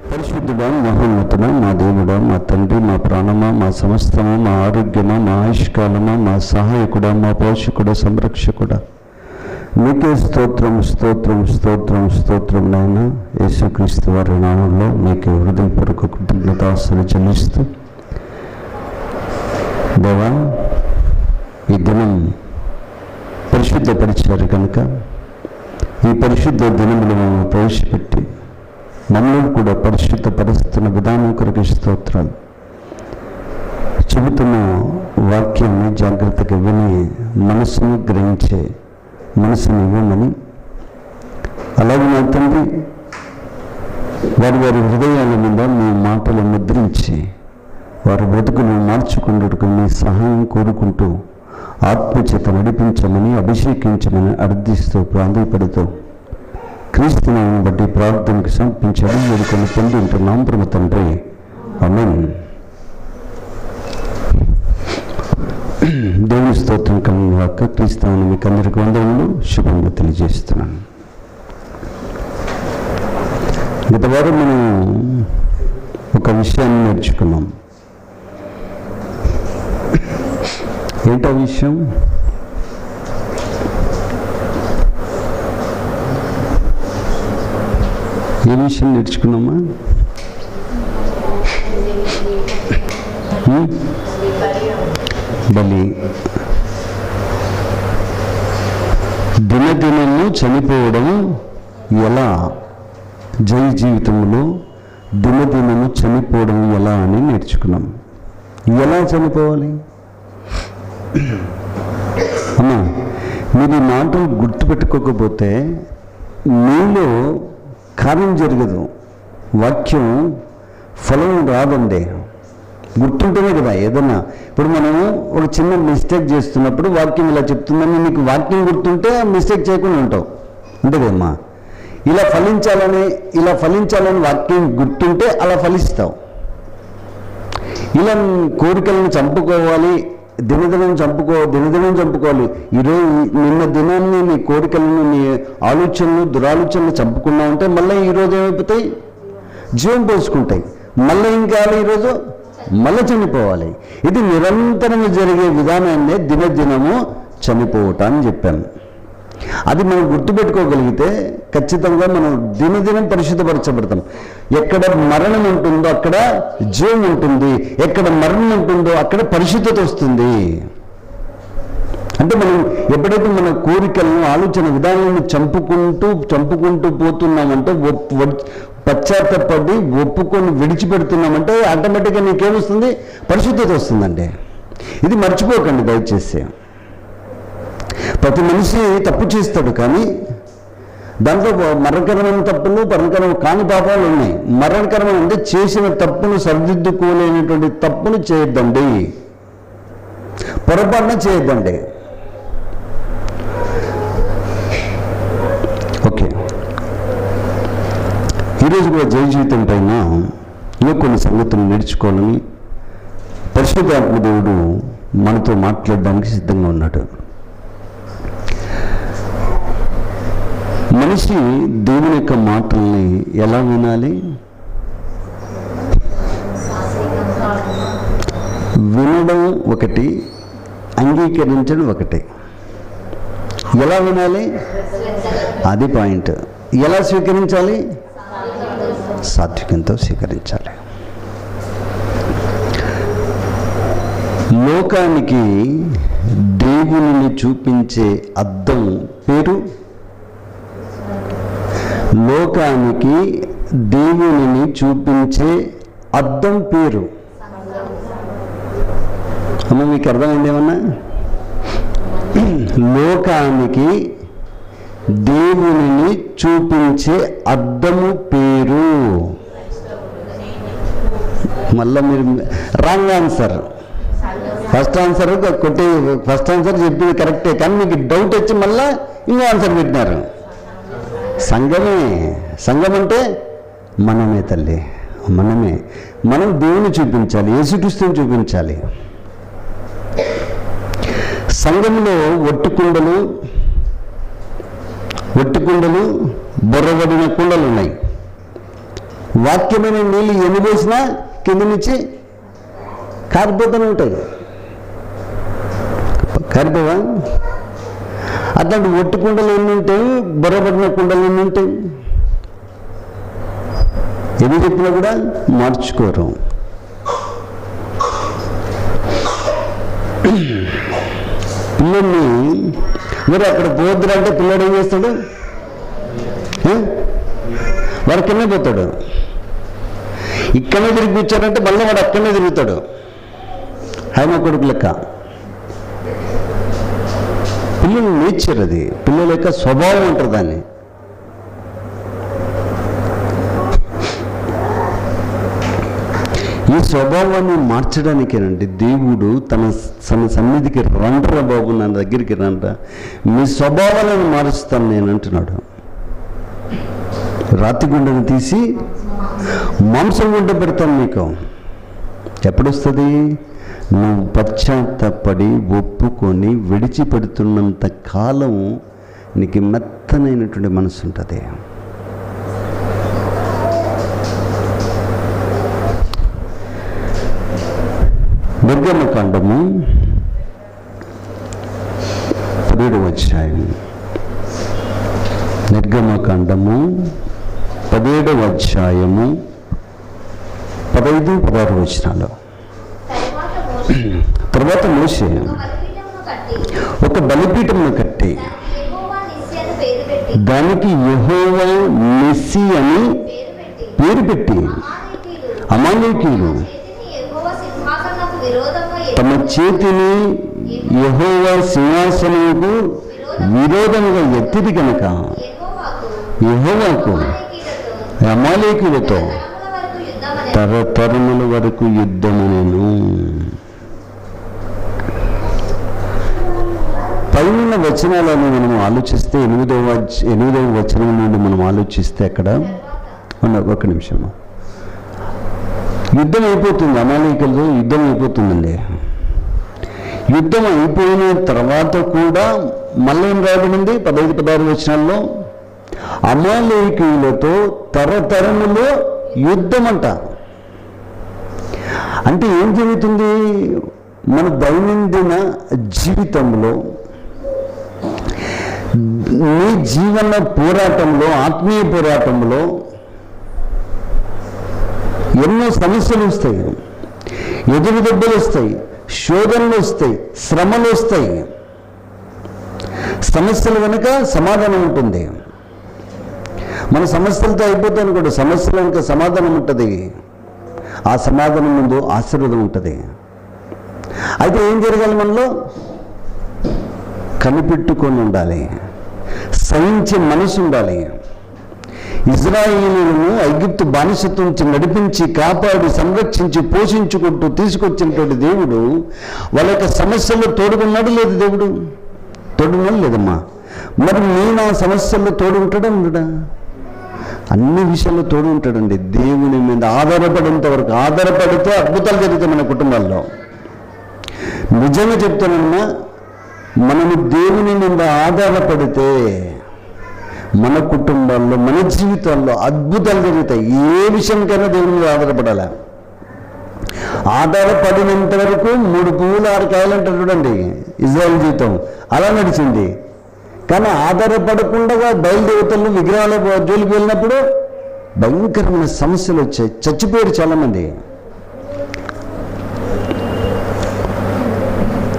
పరిశుద్ధుడా, మహోన్నతుడా, మా దేవుడా, మా తండ్రి, మా ప్రాణమా, మా సమస్తమా, మా ఆరోగ్యమా, మా ఆయుష్కాలమా, మా సహాయకుడా, మా పోషకుడా, సంరక్షకుడా, మీకే స్తోత్రం స్తోత్రం స్తోత్రం స్తోత్రం నాయన. యేసుక్రీస్తు వారి నామంలో మీకే హృదయపూర్వక కృతజ్ఞతాస్తులు చెల్లిస్తూ, దేవా, ఈ దినం పరిశుద్ధపరిచారు కనుక ఈ పరిశుద్ధ దినములు మేము ప్రవేశపెట్టి మమ్మల్ని కూడా పరిశుద్ధపరుస్తున్న విధానం కొరకు స్తోత్రాలు. చెబుతున్న వాక్యాన్ని జాగ్రత్తగా విని మనసును గ్రహించే మనసుని ఇవ్వమని, అలాగే నా తండ్రి వారి వారి హృదయాల మీద మీ మాటలు ముద్రించి వారి బ్రతుకును మార్చుకుంటూ మీ సహాయం కోరుకుంటూ ఆత్మచేత నడిపించమని, అభిషేకించమని అర్థిస్తూ ప్రాంతపడుతూ క్రీస్తునామం బట్టి ప్రార్థనకు సమర్పించడం వేడుకలు పొంది ఉంటున్నాం ప్రభు తండ్రి, ఆమేన్. దేవుని స్తోత్రం కలిగిన వాక్క క్రీస్తునామం మీకు అందరికీ వందనములు, శుభంగా తెలియజేస్తున్నాను. గత వారం మనం ఒక విషయాన్ని నేర్చుకున్నాం. ఏంటో విషయం? ఏ విషయం నేర్చుకున్నామా? బలి. దినదినము చనిపోవడం ఎలా? జై జీవితంలో దినదినము చనిపోవడం ఎలా అని నేర్చుకున్నాం. ఎలా చనిపోవాలి? అమ్మా, మీరు ఈ మాటలు గుర్తుపెట్టుకోకపోతే మీలో కార్యం జరగదు, వాక్యం ఫలం రాదండి. గుర్తుంటేనే కదా ఏదన్నా. ఇప్పుడు మనము ఒక చిన్న మిస్టేక్ చేస్తున్నప్పుడు వాక్యం ఇలా చెప్తుందని నీకు వాక్యం గుర్తుంటే మిస్టేక్ చేయకుండా ఉంటావు, ఉంటుందమ్మా. ఇలా ఫలించాలని వాక్యం గుర్తుంటే అలా ఫలిస్తావు. ఇలా కోరికలను చంపుకోవాలి, దినదినం చంపుకోవాలి. ఈరోజు నిన్న దినాన్ని నీ కోరికలను, నీ ఆలోచనలు, దురాలోచనలు చంపుకున్నా ఉంటే మళ్ళీ ఈరోజు ఏమైపోతాయి? జీవం పోసుకుంటాయి. మళ్ళీ ఇంకా ఈరోజు మళ్ళీ చనిపోవాలి. ఇది నిరంతరం జరిగే విధానాన్నే దినదినము చనిపోవటం అని చెప్పాను. అది మనం గుర్తుపెట్టుకోగలిగితే ఖచ్చితంగా మనం దినదినం పరిశుద్ధపరచబడతాం. ఎక్కడ మరణం ఉంటుందో అక్కడ జీవం ఉంటుంది, ఎక్కడ మరణం ఉంటుందో అక్కడ పరిశుద్ధత వస్తుంది. అంటే మనం ఎప్పుడైతే మన కోరికలను, ఆలోచన విధానాలను చంపుకుంటూ పోతున్నామంటే, పశ్చాత్తపడి ఒప్పుకొని విడిచిపెడుతున్నామంటే ఆటోమేటిక్గా నీకేమొస్తుంది? పరిశుద్ధత వస్తుందండి. ఇది మర్చిపోకండి దయచేసి. ప్రతి మనిషి తప్పు చేస్తాడు, కానీ దాంట్లో మరణకరమైన తప్పులు, మరణకరమైన కాని పాపాలు ఉన్నాయి. మరణకరమైన అంటే చేసిన తప్పును సరిదిద్దుకోలేనటువంటి తప్పును చేయొద్దండి, పొరపాటున చేయొద్దండి. ఓకే, ఈరోజు కూడా జై జీవితం పైన కొన్ని సంగతులు నేర్చుకోవాలని పరిశుద్ధాత్మ దేవుడు మనతో మాట్లాడడానికి సిద్ధంగా ఉన్నాడు. మనిషి దేవుని యొక్క మాటల్ని ఎలా వినాలి? వినడం ఒకటి, అంగీకరించడం ఒకటి. ఎలా వినాలి? అది పాయింట్. ఎలా స్వీకరించాలి? సాత్వికంతో స్వీకరించాలి. లోకానికి దేవునిని చూపించే అద్దం పేరు, లోకానికి దేవునిని చూపించే అద్దం పేరు. అమ్మ, మీకు అర్థమైంది ఏమన్నా? లోకానికి దేవునిని చూపించే అద్దము పేరు. మళ్ళా మీరు రాంగ్ ఆన్సర్. ఫస్ట్ ఆన్సర్ చెప్పింది కరెక్టే, కానీ మీకు డౌట్ వచ్చి మళ్ళా ఇంకో ఆన్సర్ పెట్టినారు. సంఘం అంటే మనమే తల్లి, మనం దేవుని చూపించాలి, యేసుక్రీస్తుని చూపించాలి. సంఘంలో ఒట్టుకుండలు బొర్రబడిన కుండలు ఉన్నాయి. వాక్యమైన నీళ్ళు ఎన్ని పోసినా కింద నుంచి కారిపోతూనే ఉంటాయి. కారిపోవా? అట్లాంటి ఒట్టి కుండలు ఎన్ని ఉంటాయి, బొరబడిన కుండలు ఎన్ని ఉంటాయి. ఎన్ని చెప్పినా కూడా మార్చుకోరు. పిల్లల్ని మీరు అక్కడ పోద్దురంటే పిల్లడు ఏం చేస్తాడు? వాడు కింద పోతాడు. ఇక్కడనే తిరిగి కూర్చాడంటే మళ్ళీ వాడు అక్కడనే తిరుగుతాడు. హైమ కొడుకు లెక్క. పిల్లల నేచర్ అది, పిల్లల యొక్క స్వభావం ఉంటుంది. దాన్ని ఈ స్వభావాన్ని మార్చడానికేనండి దేవుడు తన సన్నిధికి రండ్రా బాబు, నా దగ్గరికి రండ్రా, మీ స్వభావాలను మారుస్తాను నేను అంటున్నాడు. రాతి గుండెను తీసి మాంసం గుండ పెడతాను మీకు. ఎప్పుడొస్తుంది? నువ్వు పశ్చాత్తాపడి ఒప్పుకొని విడిచిపెడుతున్నంత కాలం నీకు మెత్తనైనటువంటి మనసు ఉంటుంది. నిర్గమకాండము 17వ అధ్యాయం. నిర్గమకాండము 17వ అధ్యాయము 15, 16 వచనాలు. తర్వాత మోషే ఒక బలిపీఠమును కట్టి దానికి యెహోవా నిస్సి అని పేరు పెట్టి అమాలేకీయులు తమ చేతిని యెహోవా సింహాసనముకు విరోధముగా ఎత్తిది కనుక యెహోవాకు అమాలేకీయులతో తరతరముల వరకు యుద్ధమనెను. పైన వచనాలను మనం ఆలోచిస్తే 8వ వచనం నుండి మనం ఆలోచిస్తే అక్కడ ఒక నిమిషం, యుద్ధం అయిపోతుంది. అమాలేకీయులతో యుద్ధం అయిపోతుందండి. యుద్ధం అయిపోయిన తర్వాత కూడా మళ్ళీ ఏం రాయబడింది 15, 16 వచనాల్లో? అమాలేకీయులతో తరతరములో యుద్ధం అంట. అంటే ఏం జరుగుతుంది? మన దైనందిన జీవితంలో, నీ జీవన పోరాటంలో, ఆత్మీయ పోరాటంలో ఎన్నో సమస్యలు వస్తాయి, ఎదురు దెబ్బలు వస్తాయి, శోధనలు వస్తాయి, శ్రమలు వస్తాయి. సమస్యలు వెనుక సమాధానం ఉంటుంది. మన సమస్యలతో అయిపోతాయి అనుకోండి, సమస్యల వెనుక సమాధానం ఉంటుంది. ఆ సమాధానం ముందు ఆశీర్వాదం ఉంటుంది. అయితే ఏం జరగాలి? మనలో కనిపెట్టుకొని ఉండాలి, సహించే మనసు ఉండాలి. ఇజ్రాయేలీయులను ఐగుప్తు బానిసత్వం నుంచి నడిపించి కాపాడి సంరక్షించి పోషించుకుంటూ తీసుకొచ్చినటువంటి దేవుడు వాళ్ళ యొక్క సమస్యల్లో తోడుకున్నాడు లేదు? దేవుడు తోడుకున్నాడు లేదమ్మా? మరి నేను ఆ సమస్యల్లో తోడు ఉంటాడా ఉండడా? అన్ని విషయాల్లో తోడు ఉంటాడండి. దేవుని మీద ఆధారపడేంత వరకు, ఆధారపడితే అద్భుతాలు జరుగుతాయి మన కుటుంబాల్లో. నిజంగా చెప్తానమ్మా, మనము దేవుని మీద ఆధారపడితే మన కుటుంబాల్లో, మన జీవితాల్లో అద్భుతాలు జరుగుతాయి. ఏ విషయంకైనా దేవుని మీద ఆధారపడాలి. ఆధారపడినంత వరకు 3 పువ్వులు 6 కాయలు అంటారు చూడండి, ఇజ్రాయెల్ జీవితం అలా నడిచింది. కానీ ఆధారపడకుండా బయలుదేవతలను విగ్రహాల జోలికి వెళ్ళినప్పుడు భయంకరమైన సమస్యలు వచ్చాయి, చచ్చిపోయారు చాలామంది.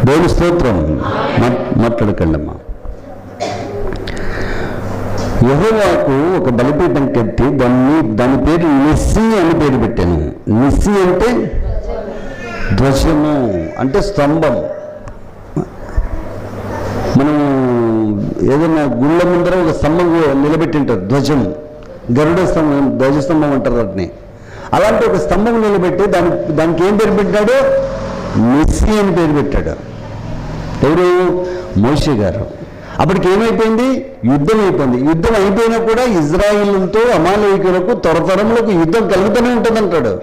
దేవుని స్తోత్రం. మాట్లాడకండి అమ్మా. యెహోవాకు ఒక బలిపీఠం కట్టి దాని పేరు నిస్సి అని పేరు పెట్టాను. నిస్సి అంటే ధ్వజము, అంటే స్తంభం. మనం ఏదైనా గుళ్ళ ముందర ఒక స్తంభం నిలబెట్టి ఉంటారు, ధ్వజం, గరుడ స్తంభం, ధ్వజస్తంభం అంటారు వాటిని. అలాంటి ఒక స్తంభం నిలబెట్టి దానికి ఏం పేరు పెట్టాడు? నిస్సి అని పేరు పెట్టాడు. ఎవరు? మోషే గారు. అప్పటికి ఏమైపోయింది? యుద్ధం అయిపోయింది. యుద్ధం అయిపోయినా కూడా ఇజ్రాయిలుతో అమాలేకీయులకు తరతరములకు యుద్ధం కలుగుతూనే ఉంటుందంటాడు.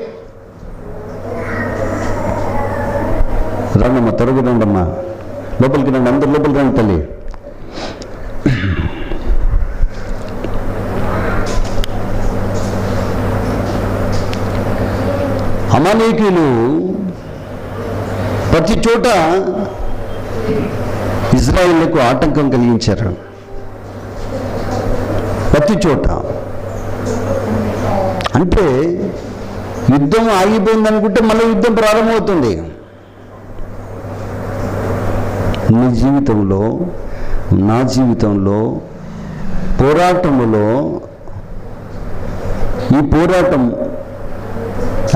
రండమ్మా, త్వరగా రండమ్మా, లోపలికి రండి, అందరు లోపలికి రండి తల్లి. అమాలేకీయులు ప్రతి చోట ఇజ్రాయేలుకు ఆటంకం కలిగించారు. ప్రతి చోట. అంటే యుద్ధం ఆగిపోయింది అనుకుంటే మళ్ళీ యుద్ధం ప్రారంభమవుతుంది. నీ జీవితంలో, నా జీవితంలో పోరాటములో, ఈ పోరాటం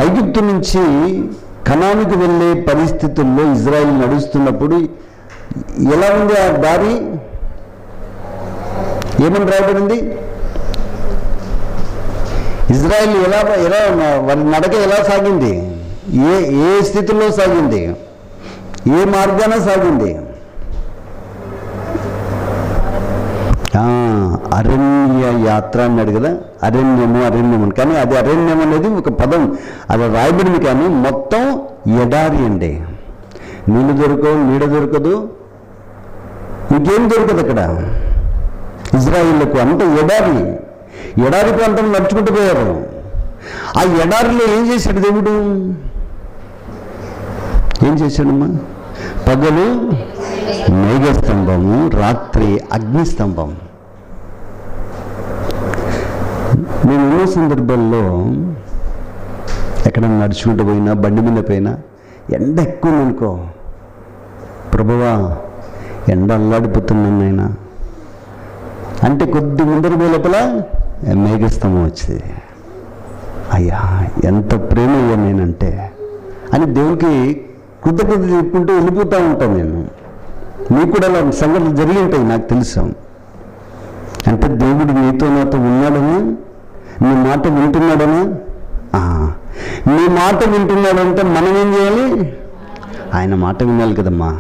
ఐగుప్తు నుంచి కనానుకు వెళ్ళే పరిస్థితుల్లో ఇజ్రాయిల్ నడుస్తున్నప్పుడు ఎలా ఉంది ఆ దారి? ఏమని రాయబడింది? ఇజ్రాయిల్ ఎలా వారి నడక ఎలా సాగింది? ఏ స్థితిలో సాగింది? ఏ మార్గాన సాగింది? అరణ్య యాత్ర అన్నాడు కదా, అరణ్యము. కానీ అది అరణ్యం అనేది ఒక పదం, అది రాయబడింది. కానీ మొత్తం ఎడారి అండి. నీళ్ళు దొరకవు, నీడ దొరకదు, ఇంకేం దొరకదు అక్కడ ఇజ్రాయిల్లకు. అంటే ఎడారి ప్రాంతం నడుచుకుంటూ పోయారు. ఆ ఎడారిలో ఏం చేశాడు దేవుడు? ఏం చేశాడమ్మా? పగలు మేఘస్తంభము, రాత్రి అగ్నిస్తంభం. నేను ఎన్నో సందర్భాల్లో ఎక్కడన్నా నడుచుకుంటూ పోయినా, బండి మీద పోయినా, ఎండ ఎక్కువ అనుకో, ప్రభువా ఎండ అల్లాడిపోతున్నాను నాయనా అంటే కొద్ది ముందర లోపల మేఘస్తంభం వచ్చింది. అయ్యా ఎంత ప్రేమ అయ్యా నేనంటే అని దేవునికి కృతజ్ఞత చెప్పుకుంటూ వెళ్ళిపోతూ ఉంటాను నేను. నీకు కూడా అలా సంఘటనలు జరిగి ఉంటాయి, నాకు తెలుసు. అంటే దేవుడు నీతో నాతో ఉన్నాడని, నీ మాట వింటున్నాడని. నీ మాట వింటున్నాడంటే మనం ఏం చేయాలి? ఆయన మాట వినాలి కదమ్మా.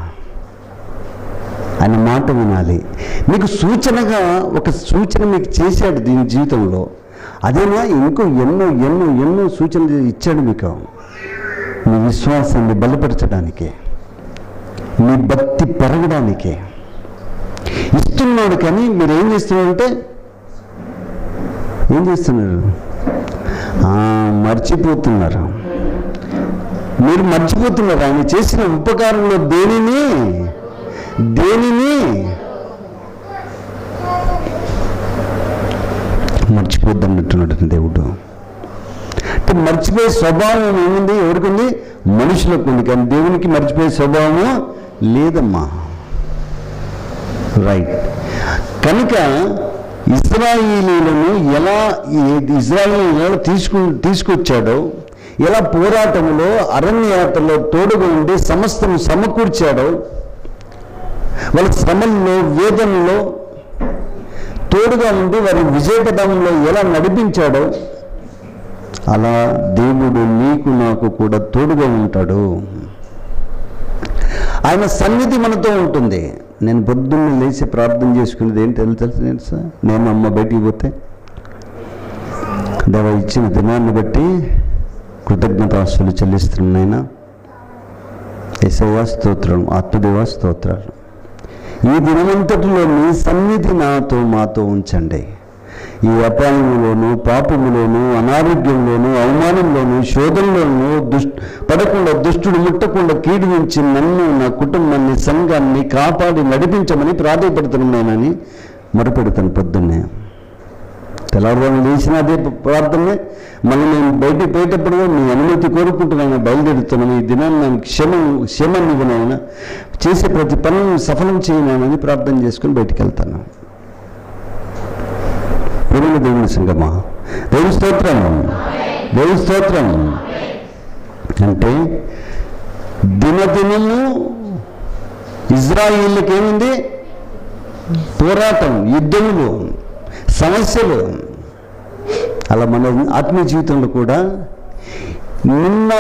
ఆయన మాట వినాలి. మీకు సూచనగా ఒక సూచన మీకు చేశాడు దీని జీవితంలో. అదేనా ఇంకో ఎన్నో ఎన్నో ఎన్నో సూచనలు ఇచ్చాడు మీకు, మీ విశ్వాసాన్ని బలపరచడానికి, మీ భక్తి పెరగడానికి ఇస్తున్నాడు. కానీ మీరు ఏం చేస్తున్నారంటే ఏం చేస్తున్నారు? మర్చిపోతున్నారు. మీరు మర్చిపోతున్నారు ఆయన చేసిన ఉపకారంలో దేనిని మర్చిపోద్దన్నట్టున్నాడు దేవుడు. అంటే మర్చిపోయే స్వభావం ఏముంది? ఎవరికి ఉంది? మనుషులకు ఉంది. కానీ దేవునికి మర్చిపోయే స్వభావం లేదమ్మా. రైట్. కనుక ఇజ్రాయేలీలను ఎలా తీసుకొచ్చాడో, ఎలా పోరాటంలో అరణ్యయాత్రలో తోడుగా ఉండి సమస్తం సమకూర్చాడో, వాళ్ళ శ్రమల్లో వేదనలో తోడుగా ఉండి వారి విజయపదంలో ఎలా నడిపించాడో, అలా దేవుడు నీకు నాకు కూడా తోడుగా ఉంటాడు. ఆయన సన్నిధి మనతో ఉంటుంది. నేను పొద్దున్న లేచి ప్రార్థన చేసుకునేది ఏంటి తెలుసా? నేను అమ్మ బయటికి పోతే దేవ ఇచ్చిన దినాన్ని బట్టి కృతజ్ఞతాస్తులు చెల్లిస్తున్నాయినా. యేసయ్యా స్తోత్రం, ఆత్మదేవా స్తోత్రాలు. ఈ దినమంతటిలో మీ సన్నిధి మాతో ఉంచండి. ఈ అపాయములోను, పాపములోను, అనారోగ్యంలోను, అవమానంలోను, శోధనలోను పడకుండా, దుష్టుడు ముట్టకుండా కీడు నుంచి నన్ను, నా కుటుంబాన్ని, సంఘాన్ని కాపాడి నడిపించమని ప్రాధాయపడుతున్నానని మొరపెడతాను. పొద్దున్నే తెల్లవారుజామున లేచిన అదే ప్రార్థనే. మళ్ళీ నేను బయటికి పోయేటప్పుడు మీ అనుమతి కోరుకుంటున్నాను, బయలుదేరుతున్నాను. ఈ దినాన్ని నేను క్షేమాన్ని ఇవ్వనైనా, చేసే ప్రతి పనులను సఫలం చేయనని ప్రార్థన చేసుకుని బయటికి వెళ్తాను. పెరుగు దేవుని సంగమా, దేవుని స్తోత్రం, దేవుని స్తోత్రం. అంటే దినదినము ఇజ్రాయిల్కి ఏముంది? పోరాటం, యుద్ధములు, సమస్యలు. అలా మన ఆత్మీయ జీవితంలో కూడా నిన్న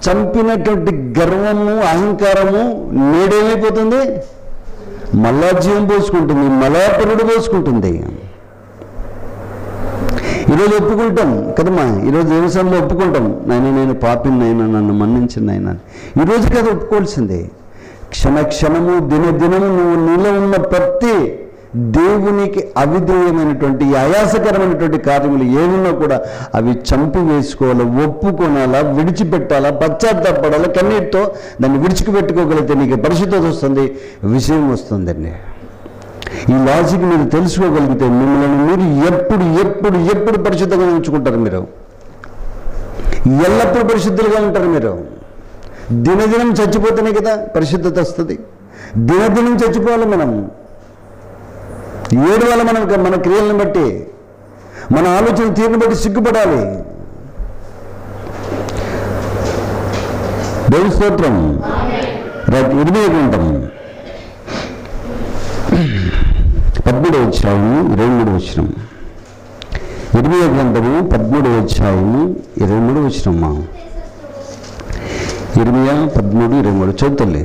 చంపినటువంటి గర్వము, అహంకారము నేడేమైపోతుంది? మళ్ళా జీవం పోసుకుంటుంది, మళ్ళా పురుడు పోసుకుంటుంది. ఈరోజు ఒప్పుకుంటాం కదమ్మా, ఈరోజు దేవస్థానంలో ఒప్పుకుంటాం, నేను పాపినైనా, నన్ను మన్నించినైనా. ఈరోజు కదా ఒప్పుకోవాల్సిందే. క్షణము దినదినము నువ్వు నీలో ఉన్న ప్రతి దేవునికి అవిధేయమైనటువంటి ఆయాసకరమైనటువంటి కార్యములు ఏమున్నా కూడా అవి చంపి వేసుకోవాలా, ఒప్పుకోనాలా, విడిచిపెట్టాలా, పశ్చాత్తాపడాలా, కన్నీటితో దాన్ని విడిచిపెట్టుకోగలిగితే నీకు పరిశుద్ధత వస్తుంది, విషయం వస్తుందండి. ఈ లాజిక్ మీరు తెలుసుకోగలిగితే మిమ్మల్ని మీరు ఎప్పుడు ఎప్పుడు ఎప్పుడు పరిశుద్ధంగా ఉంచుకుంటారు. మీరు ఎల్లప్పుడూ పరిశుద్ధులుగా ఉంటారు. మీరు దినదినం చచ్చిపోతేనే కదా పరిశుద్ధత వస్తుంది. దినదినం చచ్చిపోవాలి. మనం ఏడవాలి. మన క్రియలను బట్టి, మన ఆలోచన తీరుని బట్టి సిగ్గుపడాలి. దేవుని స్తోత్రం. ఇరవై గ్రంథం 13వ అధ్యాయము 23వ వచనం. ఇర్మియా గ్రంథము 13వ అధ్యాయము 23వ వచనమ్మా. ఇర్మియా 13:23 చదువుతలే.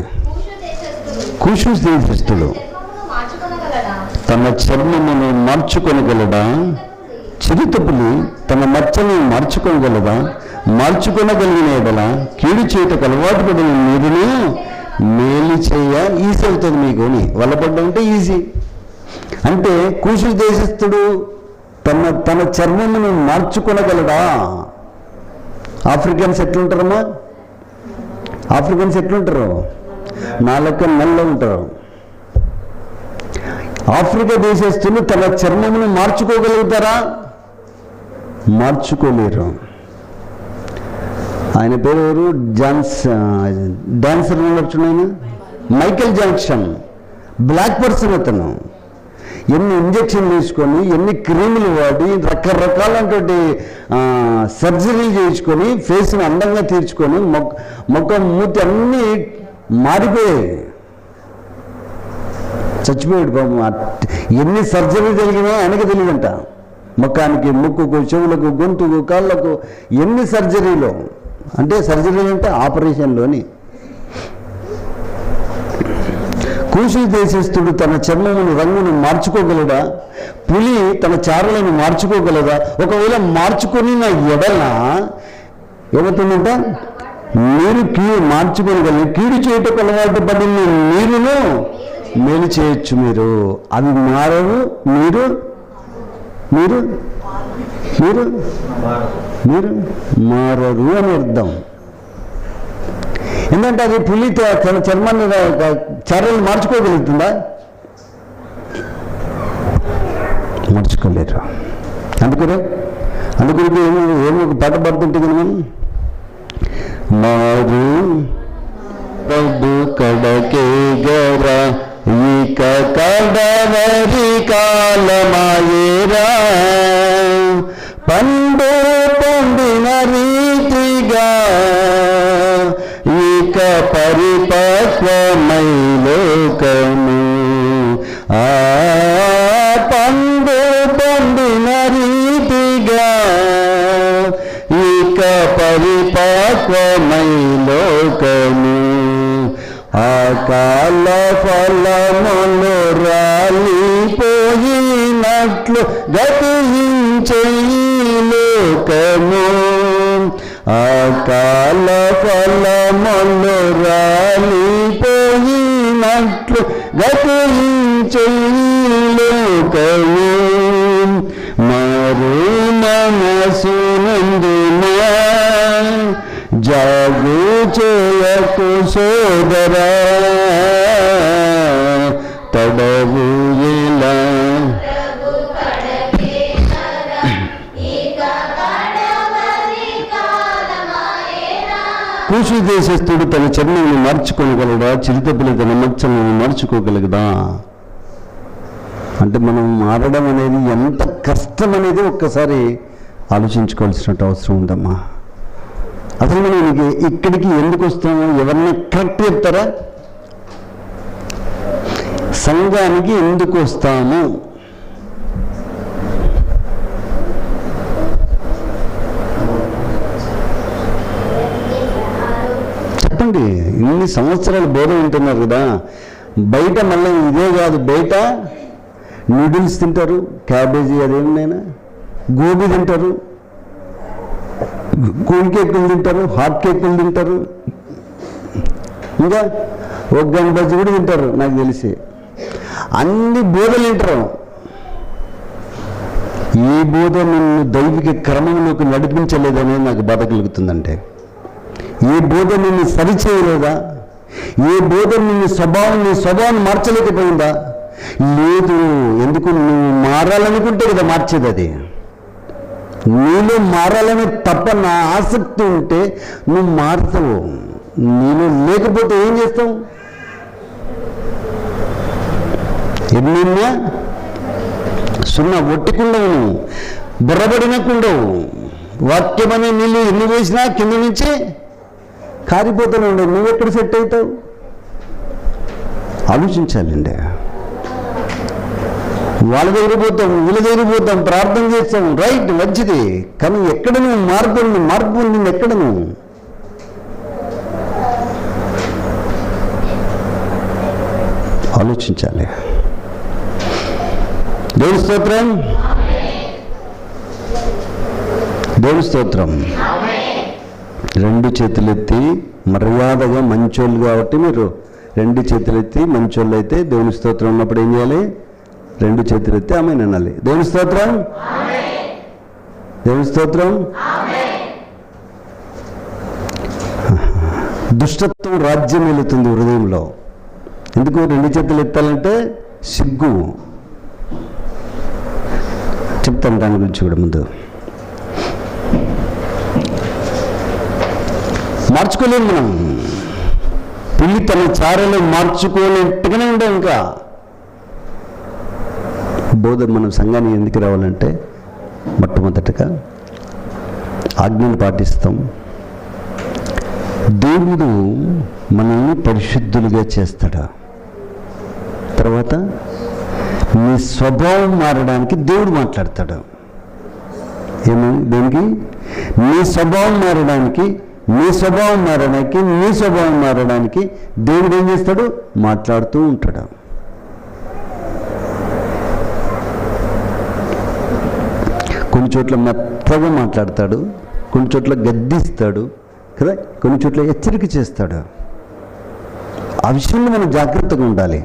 కూషు దేశస్థుడు తన చర్మమును మార్చుకొనగలడా? చిరుతపులి తన మచ్చను మార్చుకోగలదా? మార్చుకొనగలిగిన ఎడల కీడు చేయటకు అలవాటు పడిన మీరును మేలు చేయ ఈజీ అవుతుంది మీకు అని. వల్లపడ్డం అంటే ఈజీ. అంటే కూషు దేశస్థుడు తన చర్మమును మార్చుకొనగలడా? ఆఫ్రికన్స్ ఎట్లుంటారమ్మా? ఆఫ్రికన్స్ ఎట్లుంటారు? నా లెక్క నల్ల ఉంటారు. ఆఫ్రికా దేశస్తులు తన చర్మమును మార్చుకోగలుగుతారా? మార్చుకోలేరు. ఆయన పేరు ఎవరు? డాన్సర్ చూడండి, మైకేల్ జాక్సన్. బ్లాక్ పర్సన్ అతను. ఎన్ని ఇంజక్షన్లు తీసుకొని, ఎన్ని క్రీములు వాడి, రకరకాలైనటువంటి సర్జరీలు చేయించుకొని, ఫేస్ని అందంగా తీర్చుకొని, ముఖం మూతి అన్నీ మారిపోయాయి. చచ్చిపోయాడు పాపం. ఎన్ని సర్జరీ జరిగినా ఆయనకి తెలియదంట. ముఖానికి, ముక్కుకు, చెవులకు, గొంతుకు, కాళ్ళకు ఎన్ని సర్జరీలు. అంటే సర్జరీలు అంటే ఆపరేషన్లోని. కూషు దేశస్థుడు తన చర్మమును రంగును మార్చుకోగలడా? పులి తన చారలను మార్చుకోగలదా? ఒకవేళ మార్చుకొని నా ఎడల ఏమవుతుందంట? మీరు మార్చుకోగలరు. కీడు చేయటకు అలవాటు పడిన మీరును మేలు చేయొచ్చు. మీరు అవి మారవు. మీరు మీరు మీరు మీరు మారరు అని అర్థం. ఎందుకంటే అది పులి తన చర్మాన్ని చర్యలు మార్చుకోగలుగుతుందా? మార్చుకోలేరు. అందుకని ఏమో ఒక పాట పాడుతుంటే కదా మనం, మారు ప్రభు కడకే గరా ఇక కడవరి కాలమాయేరా, పండు పండిన రీతిగా ఇక పరిపక్వమై లోకము. పండు పండిన రీతిగా ఇక పరిపక్వమై లోకము. అకాల ఫలములు రాలిపోయినట్లు గతించే లోకము. అకాల ఫలములు రాలిపోయినట్లు గతించే లోకము. మారు మనసు నందునా జాగు చేయకు సోదరా, తడవు ఇలా కూషు దేశస్థుడు తన చర్మమును మార్చుకోగలడా? చిరుతపులి తన మచ్చలను మార్చుకోగలగదా? అంటే మనం మారడం అనేది ఎంత కష్టం అనేది ఒక్కసారి ఆలోచించుకోవాల్సినట్టు అవసరం ఉందమ్మా. అసలు మనం ఇక్కడికి ఎందుకు వస్తాము? ఎవరిని కరెక్ట్ చెప్తారా? సంఘానికి ఎందుకు వస్తాము? చెప్పండి. ఇన్ని సంవత్సరాలు బోధ వింటున్నారు కదా. బయట మళ్ళీ ఇదే కాదు, బయట నూడిల్స్ తింటారు, క్యాబేజీ అదేమైనా, గోబీ తింటారు, కూల్ కేకులు తింటారు, హాట్ కేకులు తింటారు, ఇంకా ఒగ్గన్ బజ్జీ కూడా తింటారు నాకు తెలిసి. అన్ని బోధలు వింటారు. ఏ బోధ నిన్ను దైవిక క్రమంలోకి నడిపించలేదనేది నాకు బాధ కలుగుతుందంటే, ఏ బోధ నిన్ను సరిచేయలేదా, ఏ బోధ నీ స్వభావం మార్చలేకపోయిందా? లేదు. ఎందుకు? నువ్వు మారాలనుకుంటే కదా మార్చేది. అది నీలో మారాలని తప్పన ఆసక్తి ఉంటే నువ్వు మారుతావు. నీలో లేకపోతే ఏం చేస్తావు? ఎన్నిన్నా సున్నా ఒట్టికుండవు, నువ్వు బుర్రబడినకుండవు. వాక్యం అనే నీళ్ళు ఎన్ని వేసినా కింద నుంచి కారిపోతూనే ఉండవు. నువ్వెక్కడ సెట్ అవుతావు? ఆలోచించాలండి. వాళ్ళ దగ్గర పోతాం, వీళ్ళ దగ్గర పోతాం, ప్రార్థన చేస్తాం, రైట్, మంచిది. కానీ ఎక్కడ నువ్వు మార్పు ఉంది ఎక్కడ నువ్వు? ఆలోచించాలి. దేవుని స్తోత్రం, దేవుని స్తోత్రం. రెండు చేతులెత్తి మర్యాదగా, మంచోళ్ళు కాబట్టి మీరు రెండు చేతులెత్తి మంచోళ్ళు అయితే దేవుని స్తోత్రం ఉన్నప్పుడు ఏం చేయాలి? రెండు చేతులెత్తి ఆమేన్ అనాలి. దేవుని స్తోత్రం, దేవుని స్తోత్రం. దుష్టత్వం రాజ్యం వెళుతుంది హృదయంలో. ఎందుకు రెండు చేతులు ఎత్తాలంటే? సిగ్గు. చెప్తాను దాని గురించి కూడా. ముందు మార్చుకోలేము మనం. పిల్లి తన చారలు మార్చుకోలేట్టుగానే ఉండే. ఇంకా బోధ మనం సంఘానికి ఎందుకు రావాలంటే, మొట్టమొదటిగా ఆజ్ఞను పాటిస్తాం. దేవుడు మనల్ని పరిశుద్ధులుగా చేస్తాడు. తర్వాత నీ స్వభావం మారడానికి దేవుడు మాట్లాడతాడు. ఏమని? దేనికి? నీ స్వభావం మారడానికి దేవుడు ఏం చేస్తాడు? మాట్లాడుతూ ఉంటాడు. కొన్ని చోట్ల మెత్తగా మాట్లాడతాడు, కొన్ని చోట్ల గద్దిస్తాడు కదా, కొన్ని చోట్ల హెచ్చరిక చేస్తాడు. ఆ విషయంలో మనం జాగ్రత్తగా ఉండాలి.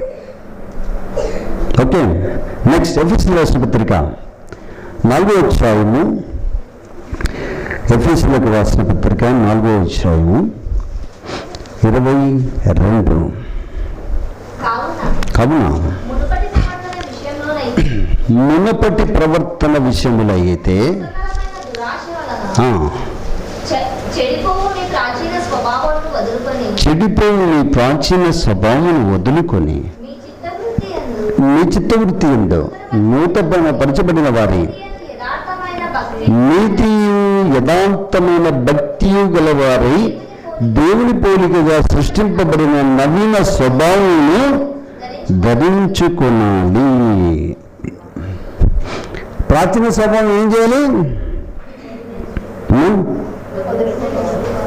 ఓకే, నెక్స్ట్ ఎఫెసీయులకు రాసిన పత్రిక 4వ అధ్యాయము. ఎఫెసీయులకు రాసిన పత్రిక 4వ అధ్యాయము 22. కావున మునుపటి ప్రవర్తన విషయములో అయితే చెడిపోవు నీ ప్రాచీన స్వభావం వదులుకొని నీ చిత్తవృత్తి ఎందు నూతన పరచబడిన వారి నీతియు యథార్థమైన భక్తియు గలవారై దేవుని పోలికగా సృష్టింపబడిన నవీన స్వభావాన్ని ధరించుకొనాలి. ప్రాచీన స్వభావం ఏం చేయాలి?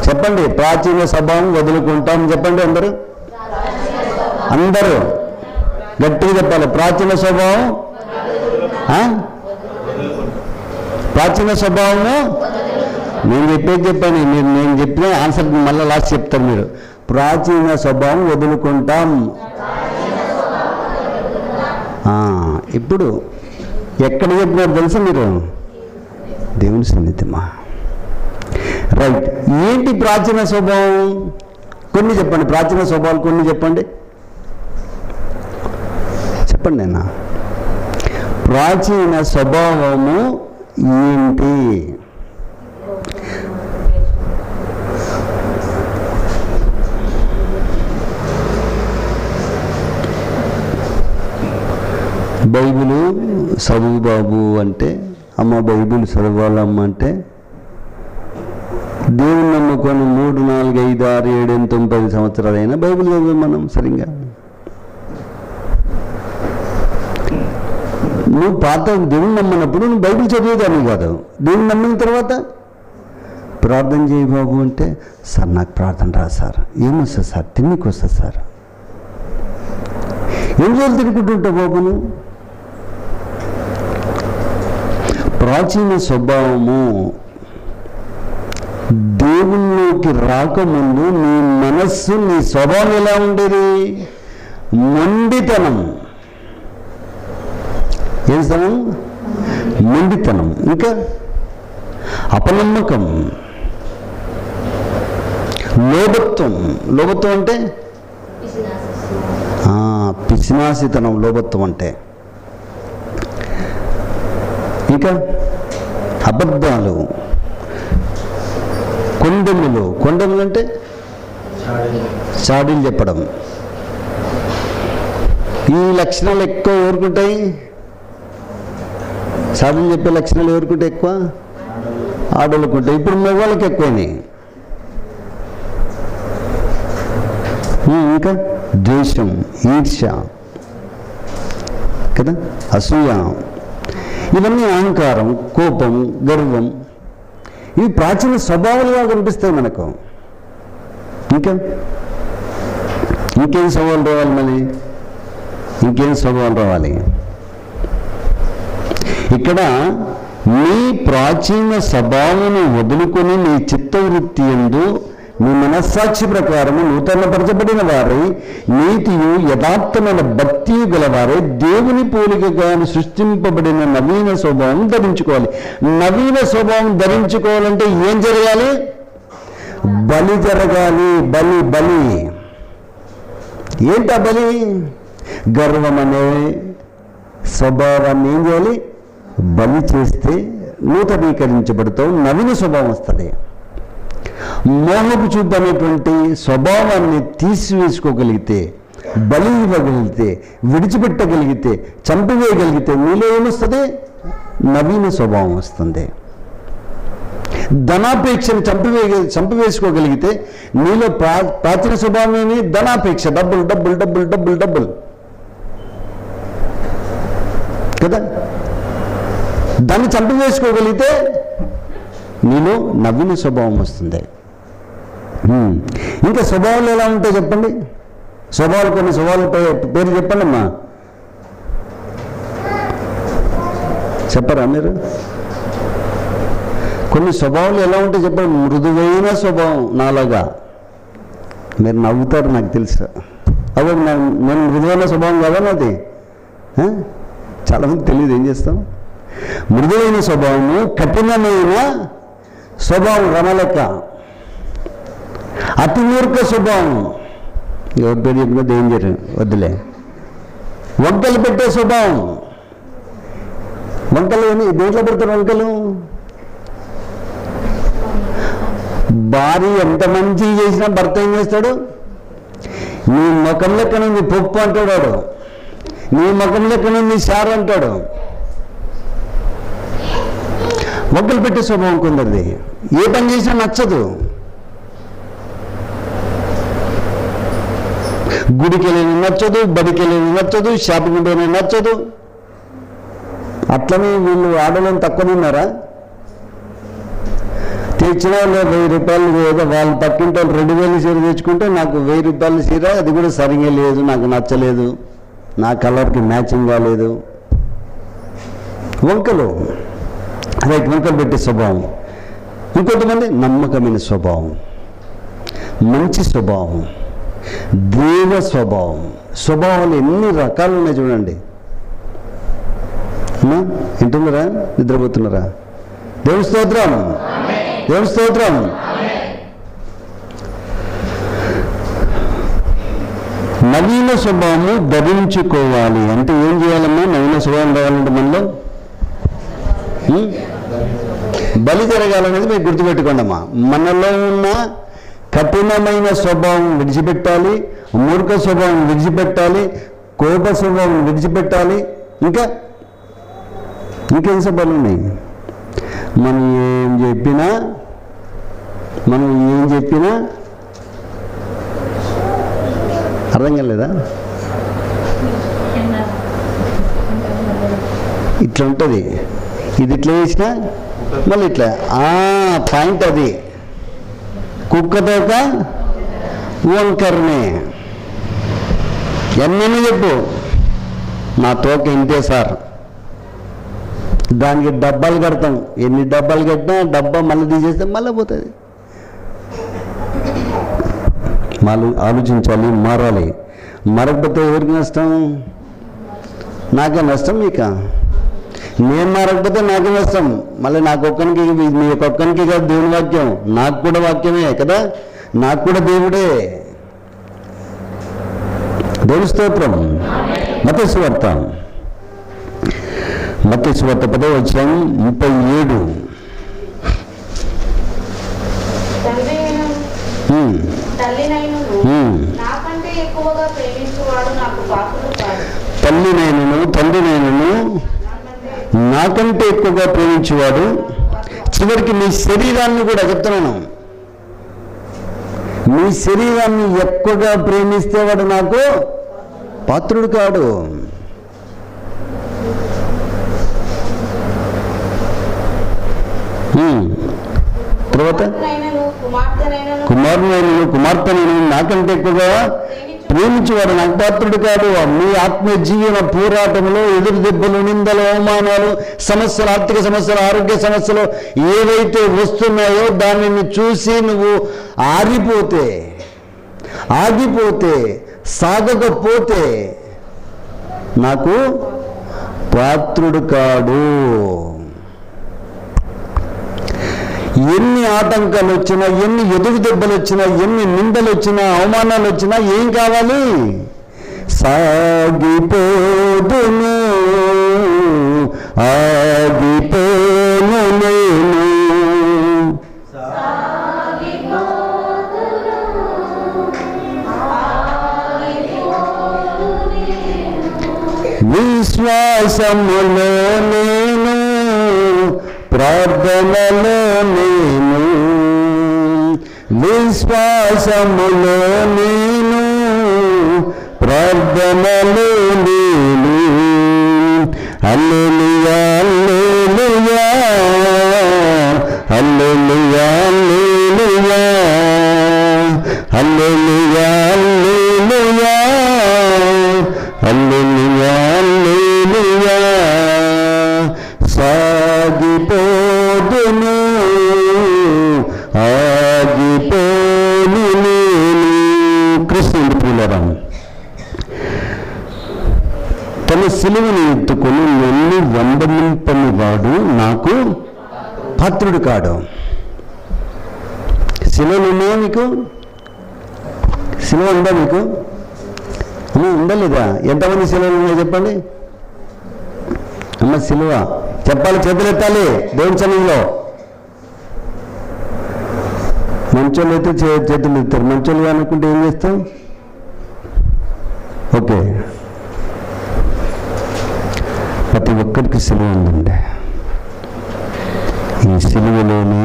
చెప్పండి. ప్రాచీన స్వభావం వదులుకుంటాం. చెప్పండి అందరూ, అందరూ గట్టిగా చెప్పాలి. ప్రాచీన స్వభావం, ప్రాచీన స్వభావము. నేను చెప్పాను. నేను చెప్పిన ఆన్సర్ మళ్ళీ లాస్ట్ చెప్తాను మీరు. ప్రాచీన స్వభావం వదులుకుంటాం. ఇప్పుడు ఎక్కడ చెప్పినారు తెలుసా మీరు? దేవుని సన్నిధిమా. రైట్. ఏంటి ప్రాచీన స్వభావం? కొన్ని చెప్పండి. ప్రాచీన స్వభావాలు కొన్ని చెప్పండి. చెప్పండి అన్న. ప్రాచీన స్వభావము ఏంటి? బైబిలు చదువు బాబు అంటే, అమ్మ బైబిల్ చదవాలమ్మ అంటే, దేవుని నమ్ముకొని 3, 4, 5, 6, 7, 8, 9 సంవత్సరాలైనా బైబిల్ చదివాం మనం సరిగ్గా. నువ్వు పాత దేవుని నమ్మనప్పుడు నువ్వు బైబిల్ చదివేదాన్ని కాదు. దేవుని నమ్మిన తర్వాత ప్రార్థన చేయి బాబు అంటే, సార్ నాకు ప్రార్థన రా సార్. ఏమొస్తుంది సార్? తిన్నికి వస్తుంది సార్. ఏం రోజులు తినుకుంటుంటావు బాబు నువ్వు? ప్రాచీన స్వభావము దేవుల్లోకి రాకముందు నీ మనస్సు, నీ స్వభావం ఎలా ఉండేది? మొండితనం. ఏం స్థలం? మొండితనం. ఇంకా అపనమ్మకం, లోభత్వం. లోభత్వం అంటే పిసినాసితనం, లోభత్వం అంటే. ఇంకా అబద్ధాలు, కొండెములు. కొండెములు అంటే చాడీలు చెప్పడం. ఈ లక్షణాలు ఎక్కువ ఎవరుకుంటాయి? చాడీలు చెప్పే లక్షణాలు ఎవరుకుంటాయి? ఎక్కువ ఆడవాళ్ళకు ఉంటాయి. ఇప్పుడు మగవాళ్ళకి ఎక్కువైనాయి. ఇంకా ద్వేషం, ఈర్ష్య కదా, అసూయ, ఇవన్నీ అహంకారం, కోపం, గర్వం. ఇవి ప్రాచీన స్వభావాలుగా కనిపిస్తాయి మనకు. ఇంకేం స్వభావాలు రావాలి? మరి ఇంకేం స్వభావాలు రావాలి? ఇక్కడ నీ ప్రాచీన స్వభావాన్ని వదులుకొని నీ చిత్తవృత్తి యందు నీ మనస్సాక్షి ప్రకారము నూతనపరచబడిన వారై నీతియు యథార్థమైన భక్తియు గలవారై దేవుని పోలికగా సృష్టింపబడిన నవీన స్వభావం ధరించుకోవాలి. నవీన స్వభావం ధరించుకోవాలంటే ఏం జరగాలి? బలి జరగాలి. బలి. బలి ఏంటా బలి? గర్వం అనే స్వభావాన్ని ఏం చేయాలి? బలి చేస్తే నూతనీకరించబడతావు, నవీన స్వభావం వస్తుంది. మోహపు చూపు అనేటువంటి స్వభావాన్ని తీసివేసుకోగలిగితే, బలి ఇవ్వగలిగితే, విడిచిపెట్టగలిగితే, చంపివేయగలిగితే నీలో ఏమొస్తుంది? నవీన స్వభావం వస్తుంది. ధనాపేక్షను చంపివేసుకోగలిగితే నీలో ప్రాచీన స్వభావం ఏమి? ధనాపేక్ష. డబ్బులు డబ్బులు డబ్బులు డబ్బులు డబ్బులు కదా. దాన్ని చంపివేసుకోగలిగితే నీలో నవీన స్వభావం వస్తుంది. ఇంకా స్వభావాలు ఎలా ఉంటాయి చెప్పండి? స్వభావాలు, కొన్ని స్వభావాల పేరు చెప్పండి అమ్మా. చెప్పరా మీరు? కొన్ని స్వభావాలు ఎలా ఉంటాయి చెప్పండి? మృదువైన స్వభావం నాలాగా. మీరు నవ్వుతారు నాకు తెలుసు. అదే నేను మృదువైన స్వభావం కదా నాది. చాలామంది తెలియదు. ఏం చేస్తాం? మృదువైన స్వభావము, కఠినమైన స్వభావం రమలెక్క. అతి మూర్ఖ స్వభావం. ఎవరి పేరు చెప్పినా డేంజర్, వద్దులే. వంకలు పెట్టే స్వభావం. వంకలు దేంట్లో పెడతారు? వంకలు. భార్య ఎంత మంచి చేసినా భర్త ఏం చేస్తాడు? నీ ముఖం లెక్కనుంది పప్పు అంటాడు వాడు. నీ ముఖం లెక్కనుంది సారు అంటాడు. వంకలు పెట్టే స్వభావం కొందరిది. ఏ పని చేసినా నచ్చదు. గుడికి వెళ్ళి నచ్చదు, బడికి వెళ్ళి నచ్చదు, షాపింగ్ పోయినా నచ్చదు. అట్లనే వీళ్ళు ఆడవాళ్ళని తక్కువ తిన్నారా? తెచ్చిన వాళ్ళు 1000 రూపాయలు ఏదో వాళ్ళు పక్కింటి వాళ్ళు 2000 చీర తెచ్చుకుంటే నాకు 1000 రూపాయల చీర, అది కూడా సరిగా లేదు, నాకు నచ్చలేదు, నా కలర్కి మ్యాచింగ్ కాలేదు. వంకలు. రైట్, వంకలు పెట్టే స్వభావం. ఇంకొంతమంది నమ్మకమైన స్వభావం, మంచి స్వభావం, దేవ స్వభావం. స్వభావాలు ఎన్ని రకాలు ఉన్నాయి చూడండి. వింటున్నారా? నిద్రపోతున్నారా? దేవుని స్తోత్రం, దేవుని స్తోత్రం. నవీన స్వభావము ధరించుకోవాలి అంటే ఏం చేయాలమ్మా? నవీన స్వభావం రావాలంటే మనలో బలి జరగాలనేది మీరు గుర్తుపెట్టుకోండి అమ్మా. మనలో ఉన్న కఠినమైన స్వభావం విడిచిపెట్టాలి, మూర్ఖ స్వభావం విడిచిపెట్టాలి, కోప స్వభావం విడిచిపెట్టాలి. ఇంకేం స్వభావాలు ఉన్నాయి? మనం ఏం చెప్పినా అర్థం కాలేదా? ఇట్లా ఉంటుంది. ఇది ఇట్లా వేసినా మళ్ళీ ఇట్లా పాయింట్. అది కుక్కతోక వంకరనే. ఎన్నని చెప్పు, నా తోక ఇంతే సార్. దానికి డబ్బాలు కడతాం. ఎన్ని డబ్బాలు కట్టినా డబ్బా మళ్ళీ తీసేస్తే మళ్ళీ పోతుంది. మళ్ళీ ఆలోచించాలి, మారాలి. మరకపోతే ఎవరికి నష్టం? నాకే నష్టం, మీక నేను మారకపోతే నాకేం వస్తాం? మళ్ళీ నాకొక్కనికి, మీ ఒక్కొక్కనికి కాదు దేవుని వాక్యం, నాకు కూడా వాక్యమే కదా, నాకు కూడా దేవుడే. దేవుని స్తోత్రం. మత్తయి సువార్త 10:37. తల్లినైనను తండ్రినైనను నాకంటే ఎక్కువగా ప్రేమించేవాడు, చివరికి మీ శరీరాన్ని కూడా చెప్తున్నాను, మీ శరీరాన్ని ఎక్కువగా ప్రేమిస్తే వాడు నాకు పాత్రుడు కాడు. తర్వాత కుమారునైనను కుమార్తెనైనను నాకంటే ఎక్కువగా ప్రేమించేవాడు నాకు పాత్రుడు కాదు. మీ ఆత్మీయ జీవన పోరాటంలో ఎదురు దెబ్బలు, నిందలు, అవమానాలు, సమస్యలు, ఆర్థిక సమస్యలు, ఆరోగ్య సమస్యలు ఏవైతే వస్తున్నాయో దానిని చూసి నువ్వు ఆగిపోతే సాగకపోతే నాకు పాత్రుడు కాడు. ఎన్ని ఆటంకాలు వచ్చినా, ఎన్ని ఎదురు దెబ్బలు వచ్చినా, ఎన్ని నిందలు వచ్చినా, అవమానాలు వచ్చినా ఏం కావాలి? సాగిపోదును, ఆగిపోను నేను. విశ్వాసములో నేను, ప్రార్థనలో నేను, విశ్వాసములో నేను, ప్రార్థనలో నేను. హల్లెలూయా హల్లెలూయా హల్లెలూయా హల్లెలూయా హల్లెలూయా హల్లెలూయా హల్లెలూయా. సాగిపోదును, ఆగిపోను నేను. కృష్ణుడు ప్రియులారా, తన సిలువను ఎత్తుకొని నన్ను వెంబడింపని వాడు నాకు పాత్రుడు కాడు. సిలువలు ఉన్నాయా మీకు? సిలువ ఉందా మీకు? ఉండలేదా? ఎంతమంది సిలువలు ఉన్నాయో చెప్పండి. అమ్మ సిలువ చెప్పాలి, చేతులు ఎత్తాలి దేవుని సన్నిధిలో. మంచోళ్ళు అయితే చేతులు ఎత్తారు, మంచోళ్ళు అనుకుంటే ఏం చేస్తాం? ఓకే, ప్రతి ఒక్కరికి సిలువ ఉందండి. ఈ సిలువలోని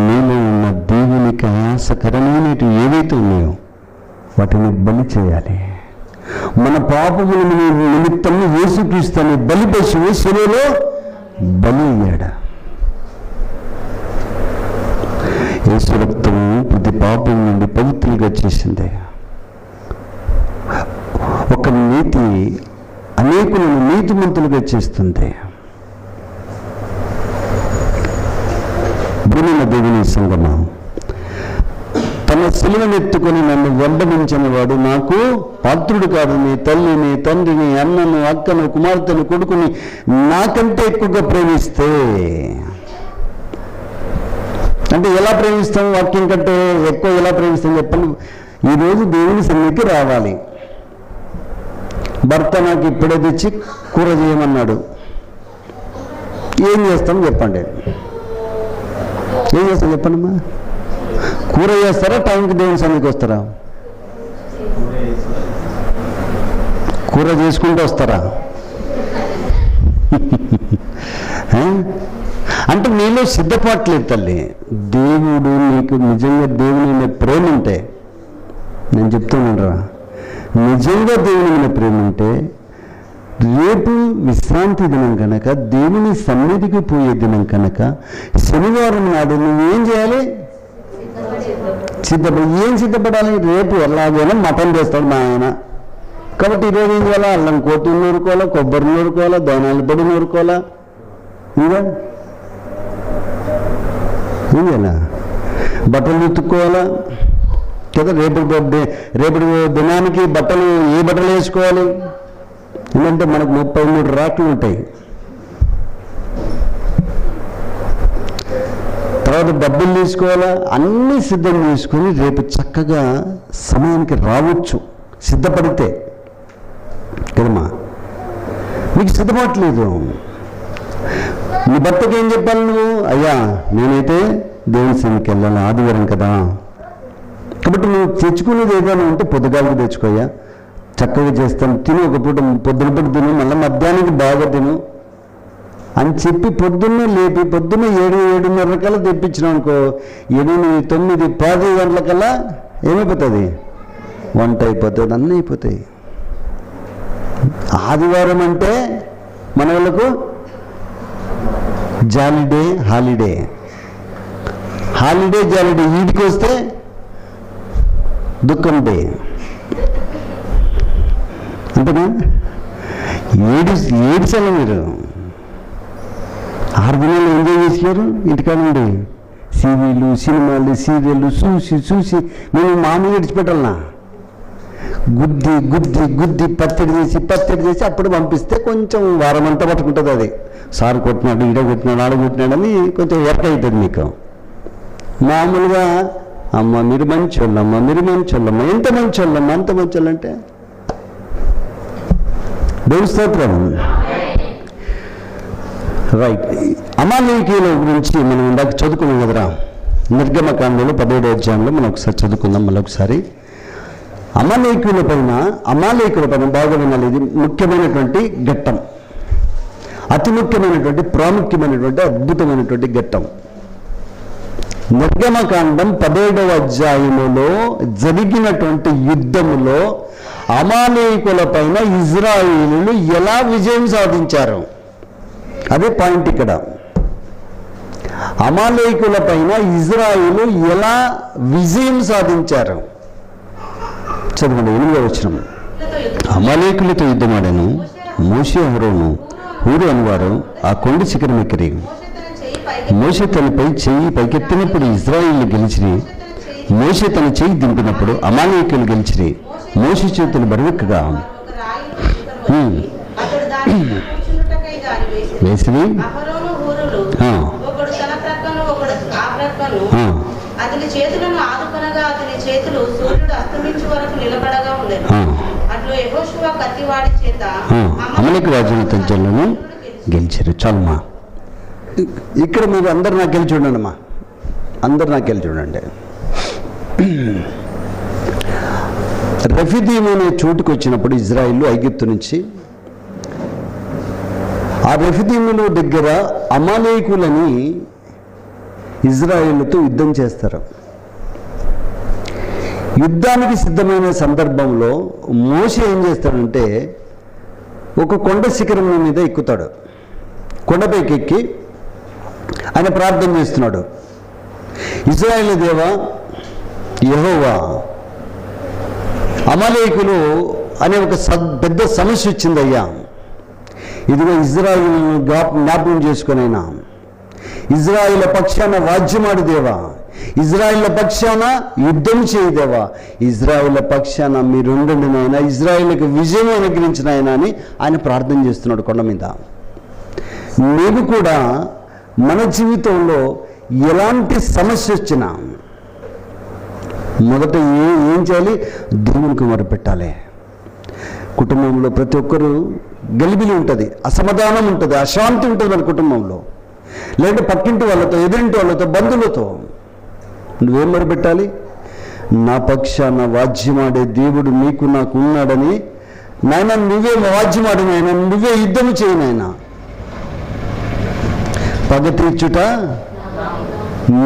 నీలో ఉన్న దేవునికి ఆయాసకరమైనవి ఏవైతే ఉన్నాయో వాటిని బలి చేయాలి. మన పాపముల నిమిత్తం యేసుక్రీస్తుని బలి పశువు సిలువలో బలి అయ్యాడు. యేసు రక్తము ప్రతి పాపం నుండి పవిత్రంగా చేసింది. ఒక నీతి అనేకులను నీతిమంతులుగా చేస్తుంది. భూమిన దేవుని సంగమా, తన సిలువనెత్తుకొని నన్ను వెంబడించిన వాడు నాకు పాత్రుడు కాదు. నీ తల్లిని, తండ్రిని, అన్నను, అక్కను, కుమార్తెను, కొడుకుని నాకంటే ఎక్కువగా ప్రేమిస్తే, అంటే ఎలా ప్రేమిస్తాం? వాక్యం కంటే ఎక్కువ ఎలా ప్రేమిస్తాం చెప్పండి. ఈరోజు దేవుని సన్నిధికి రావాలి. భర్త నాకు ఇప్పుడే తెచ్చి కూర చేయమన్నాడు, ఏం చేస్తాం చెప్పండి? ఏం చేస్తాం చెప్పండి? కూర చేస్తారా? టైంకి దేవుని సన్నిధికి వస్తారా? కూర చేసుకుంటూ వస్తారా? అంటే నీలో సిద్ధపాట్లేదు తల్లి. దేవుడు నీకు నిజంగా దేవుని మీద ప్రేమ ఉంటే, నేను చెప్తున్నాను, నిజంగా దేవుని మీద ప్రేమ ఉంటే రేపు విశ్రాంతి దినం కనుక, దేవుని సన్నిధికి పోయే దినం కనుక, శనివారం నాడు నువ్వేం చేయాలి? ఏం సిద్ధపడాలి? రేపు ఎలాగైనా మటన్ చేస్తాడు మా ఆయన, కాబట్టి ఈరోజు ఏం చేయాలా? అల్లం కోటి నూరుకోవాలా, కొబ్బరి నూరుకోవాలా, ధనాల పొడి నూరుకోవాలా, ఇంకా ఏం చేయాలా? బట్టలు ఉతుక్కోవాలా కదా. రేపటి దినానికి బట్టలు ఏ బట్టలు వేసుకోవాలి? ఎందుకంటే మనకు 33 రాట్లు ఉంటాయి. తర్వాత డబ్బులు తీసుకోవాలా, అన్నీ సిద్ధం చేసుకొని రేపు చక్కగా సమయానికి రావచ్చు సిద్ధపడితే కదమ్మా. నీకు సిద్ధపడట్లేదు. నీ భర్తకి ఏం చెప్పాలి నువ్వు? అయ్యా నేనైతే దేవుని సన్నిధికి వెళ్ళాలి, ఆదివారం కదా, కాబట్టి నువ్వు తెచ్చుకునేది ఏదైనా ఉంటే పొద్దుగాలకు తెచ్చుకోయ్యా, చక్కగా చేస్తాను, తిను, ఒక పూట పొద్దున పూట తిను, మళ్ళీ మధ్యాహ్నానికి బాగా తిను అని చెప్పి పొద్దున్నే లేపి పొద్దున్నే 7-7:30 కల్లా తెప్పించినావు అనుకో, 8, 9, 10 గంటలకల్లా ఏమైపోతుంది? వంట అయిపోతుంది, అన్నీ అయిపోతాయి. ఆదివారం అంటే మన వాళ్ళకు జాలిడే, హాలిడే, హాలిడే జాలిడే. ఈడికి వస్తే దుఃఖం డే, అంతేనా? ఏడ్చాలి మీరు. 6 దినాలు ఎంజాయ్ చేసినారు ఇంటికాడండి, టీవీలు, సినిమాలు, సీరియళ్ళు చూసి మేము మామూలు విడిచిపెట్టాలన్నా, గుద్ది గుద్ది గుద్ది పచ్చడి చేసి అప్పుడు పంపిస్తే కొంచెం వారం అంతా పట్టుకుంటుంది. అది సార్ కొట్టినాడు, ఈడ కొట్టినాడు, ఆడ కొట్టినాడు అని కొంచెం వర్క్ అవుతుంది మీకు. మామూలుగా అమ్మ మీరు మంచోళ్ళమ్మ, మీరు మంచోళ్ళమ్మ, ఎంత మంచోళ్ళమ్మ, అంత మంచోళ్ళంటే దేవుని స్తోత్రం. రైట్. అమాలేకీయుల గురించి మనం ఇందాక చదువుకున్నాం కదరా, నిర్గమకాండంలో 17వ అధ్యాయంలో మనం ఒకసారి చదువుకుందాం మళ్ళీ ఒకసారి. అమాలేకీయుల పైన బాగా వినాలి, ఇది ముఖ్యమైనటువంటి ఘట్టం, అతి ముఖ్యమైనటువంటి ప్రాముఖ్యమైనటువంటి అద్భుతమైనటువంటి ఘట్టం. నిర్గమకాండం 17వ అధ్యాయములో జరిగినటువంటి యుద్ధములో అమాలేకుల పైన ఇజ్రాయేలీయులు ఎలా విజయం సాధించారు, అదే పాయింట్ ఇక్కడ. అమాలేకుల పైన ఇజ్రాయేలు ఎలా విజయం సాధించారు చదవండి. 8వ వచనం. అమాలేకులతో యుద్ధమాడాను మోషే, అహరోను, హూరు అనువారు ఆ కొండ శిఖరం ఎక్కిరి. మోషే తనపై చెయ్యి పైకెత్తినప్పుడు ఇజ్రాయేలు గెలిచిరి. మోషే తన చెయ్యి దింపినప్పుడు అమాలేకులు గెలిచిరి. మోషే చేతులు బరువెక్కగా వేసిరి. అతని చేతులను ఆదుకొనగా అతని చేతులు సూర్యుడు అస్తమించు వరకు నిలబడగా ఉండేది. అట్లు యెహోషువ కత్తివాడి చేత అమలేకు రాజుల తజ్జలను గెలిచారు. చాలమ్మా, ఇక్కడ మీరు అందరు నాకు వెళ్ళి చూడండి అమ్మా, అందరు నాకు వెళ్ళి చూడండి. రెఫీదీము అనే చోటుకు వచ్చినప్పుడు ఇజ్రాయిల్ ఐగుప్తు నుంచి, ఆ రెఫీదీముల దగ్గర అమాలేకులని ఇజ్రాయేలుతో యుద్ధం చేస్తారు. యుద్ధానికి సిద్ధమైన సందర్భంలో మోషే ఏం చేస్తాడంటే ఒక కొండ శిఖరం మీద ఎక్కుతాడు. కొండపైకి ఎక్కి ఆయన ప్రార్థన చేస్తున్నాడు, ఇజ్రాయేలు దేవా యెహోవా, అమాలేకులు అనే ఒక పెద్ద సమస్య వచ్చిందయ్యా, ఇదిగో ఇజ్రాయేలును జ్ఞాపకం చేసుకునైనా ఇజ్రాయేల్ పక్షాన వాద్యమాడు దేవా, ఇజ్రాయేల్ పక్షాన యుద్ధం చేయదేవా, ఇజ్రాయేల్ పక్షాన మీరుండండి నాయన, ఇజ్రాయేల్కి విజయం అనుగ్రహించిన ఆయన అని ఆయన ప్రార్థన చేస్తున్నాడు కొండ మీద. మేము కూడా మన జీవితంలో ఎలాంటి సమస్య వచ్చినా మొదట ఏం చేయాలి? దేవునికి మొరపెట్టాలి. కుటుంబంలో ప్రతి ఒక్కరూ గలిబిలి ఉంటుంది, అసమాధానం ఉంటుంది, అశాంతి ఉంటుంది మన కుటుంబంలో, లేదంటే పక్కింటి వాళ్ళతో, ఎదురింటి వాళ్ళతో, బంధువులతో. నువ్వేం మొరపెట్టాలి? నా పక్షాన వాద్యమాడే దేవుడు నీకు నాకు ఉన్నాడని నాయన, నువ్వే వాద్యమాడు నాయన, నువ్వే యుద్ధం చేయి నాయన, పగ తీర్చుట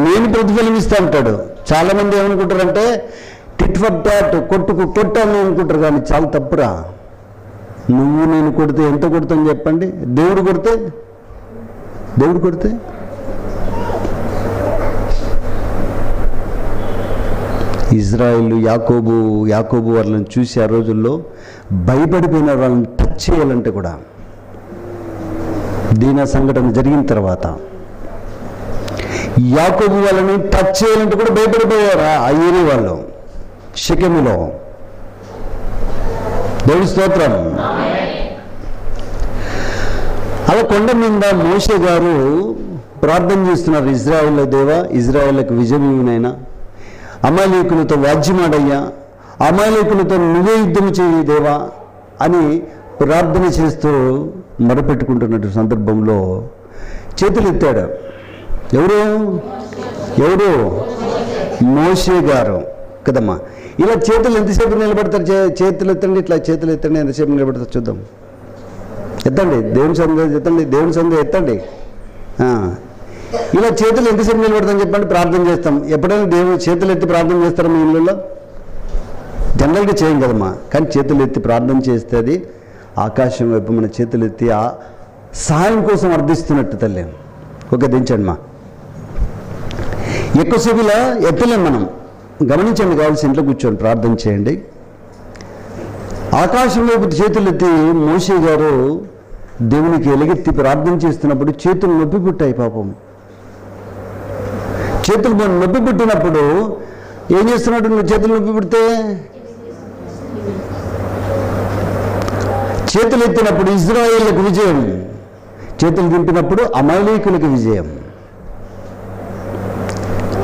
నేను ప్రతిఫలమిస్తా అంటాడు. చాలామంది ఏమనుకుంటారంటే టిట్ ఫర్ టాట్, కొట్టాలని అనుకుంటారు, కానీ చాలా తప్పురా. నువ్వు నేను కొడితే ఎంత కొడతాను చెప్పండి? దేవుడు కొడితే ఇజ్రాయిల్ యాకోబు వాళ్ళని చూసి ఆ రోజుల్లో భయపడిపోయిన వాళ్ళని టచ్ చేయాలంటే కూడా, దీన సంఘటన జరిగిన తర్వాత యాకోబు వాళ్ళని టచ్ చేయాలంటే కూడా భయపడిపోయారా ఆ ఏరియా వాళ్ళు షెకెములో. దేవుని స్తోత్రం. అలా కొండ మీద మోషే గారు ప్రార్థన చేస్తున్నారు, ఇజ్రాయేల్ దేవా, ఇజ్రాయేల్కి విజయం ఇవ్వనైనా, అమాలేకులతో వాద్యమాడయ్యా, అమాలేకులతో నువ్వే యుద్ధం చేయి దేవా అని ప్రార్థన చేస్తూ మొరపెట్టుకుంటున్న సందర్భంలో చేతులు ఎత్తాడు. ఎవరు? మోషే గారు కదమ్మా. ఇలా చేతులు ఎంతసేపు నిలబడతారు? చేతులు ఎత్తండి, ఇట్లా చేతులు ఎత్తండి, ఎంతసేపు నిలబడతారు చూద్దాం. ఎత్తండి, దేవుని సందేహం ఎత్తండి, దేవుని సందేహం ఎత్తండి. ఇలా చేతులు ఎంతసేపు నిలబడతాం చెప్పండి. ప్రార్థన చేస్తాం. ఎప్పుడైనా దేవుని చేతులు ఎత్తి ప్రార్థన చేస్తారా మీ ఇళ్ళలో? జనరల్గా చేయం కదమ్మా. కానీ చేతులు ఎత్తి ప్రార్థన చేస్తే అది ఆకాశం వైపు మన చేతులు ఎత్తి ఆ సహాయం కోసం అర్థిస్తున్నట్టు తల్లి. ఒక దించండి మా. ఎక్కువసేపు ఇలా ఎత్తలేం మనం. గమనించండి, కావాల్సి ఇంట్లో కూర్చొని ప్రార్థన చేయండి. ఆకాశం వైపు చేతులు ఎత్తి మోషే గారు దేవునికి ఎలుగెత్తి ప్రార్థన చేస్తున్నప్పుడు చేతులు నొప్పి పుట్టాయి పాపం. చేతులు నొప్పి పుట్టినప్పుడు ఏం చేస్తున్నాడు? నువ్వు చేతులు నొప్పి పుడితే చేతులు ఎత్తినప్పుడు ఇజ్రాయేలుకు విజయం, చేతులు దింపినప్పుడు అమాలేకులకు విజయం.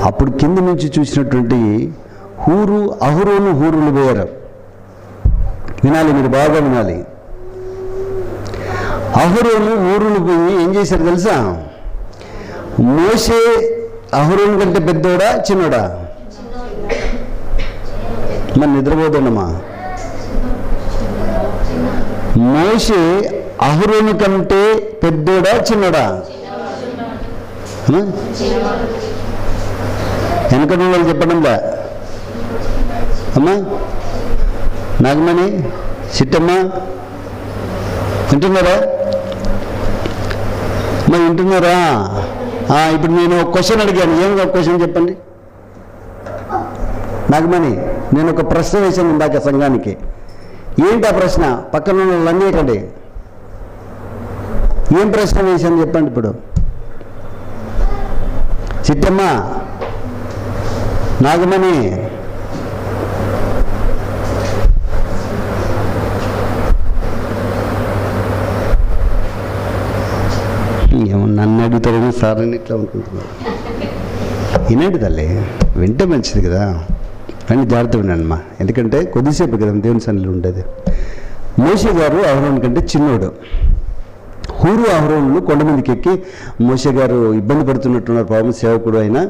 అప్పుడు కింద నుంచి చూసినటువంటి అహరోను హూరులు వేరు. వినాలి, మీరు బాగా వినాలి. అహరోను ఊరులు పోయి ఏం చేశారు తెలుసా? మోషే అహరోను కంటే పెద్దోడా చిన్నోడా? మరి నిద్రపోతుండమ్మా. మోషే అహరోను కంటే పెద్దోడా చిన్నోడా? వెనకటి వాళ్ళు చెప్పడంలా అమ్మా. నాగమణి, చిట్టమ్మ వింటున్నారా? మరి వింటున్నారా? ఇప్పుడు నేను ఒక క్వశ్చన్ అడిగాను. ఏం క్వశ్చన్ చెప్పండి. నాగమణి, నేను ఒక ప్రశ్న వేశాను ఇందాక సంఘానికి. ఏంటి ఆ ప్రశ్న? పక్కన లంగేటండి. ఏం ప్రశ్న వేశాను చెప్పండి ఇప్పుడు. చిట్టమ్మ, నాగమణి, ఏమో నన్ను అడుగుతారని సార్ అని ఇట్లా అనుకుంటున్నారు. వినండి తల్లి, వింటే మంచిది కదా. కానీ జాగ్రత్త వినండిమా, ఎందుకంటే కొద్దిసేపు కదా దేవుని సన్నిధిలో ఉండేది. మోషే గారు అహరోను కంటే చిన్నోడు. అహరోనులు కొండ మీదకి ఎక్కి మోషే గారు ఇబ్బంది పడుతున్నట్టున్నారు. పాపం సేవకుడు అయినా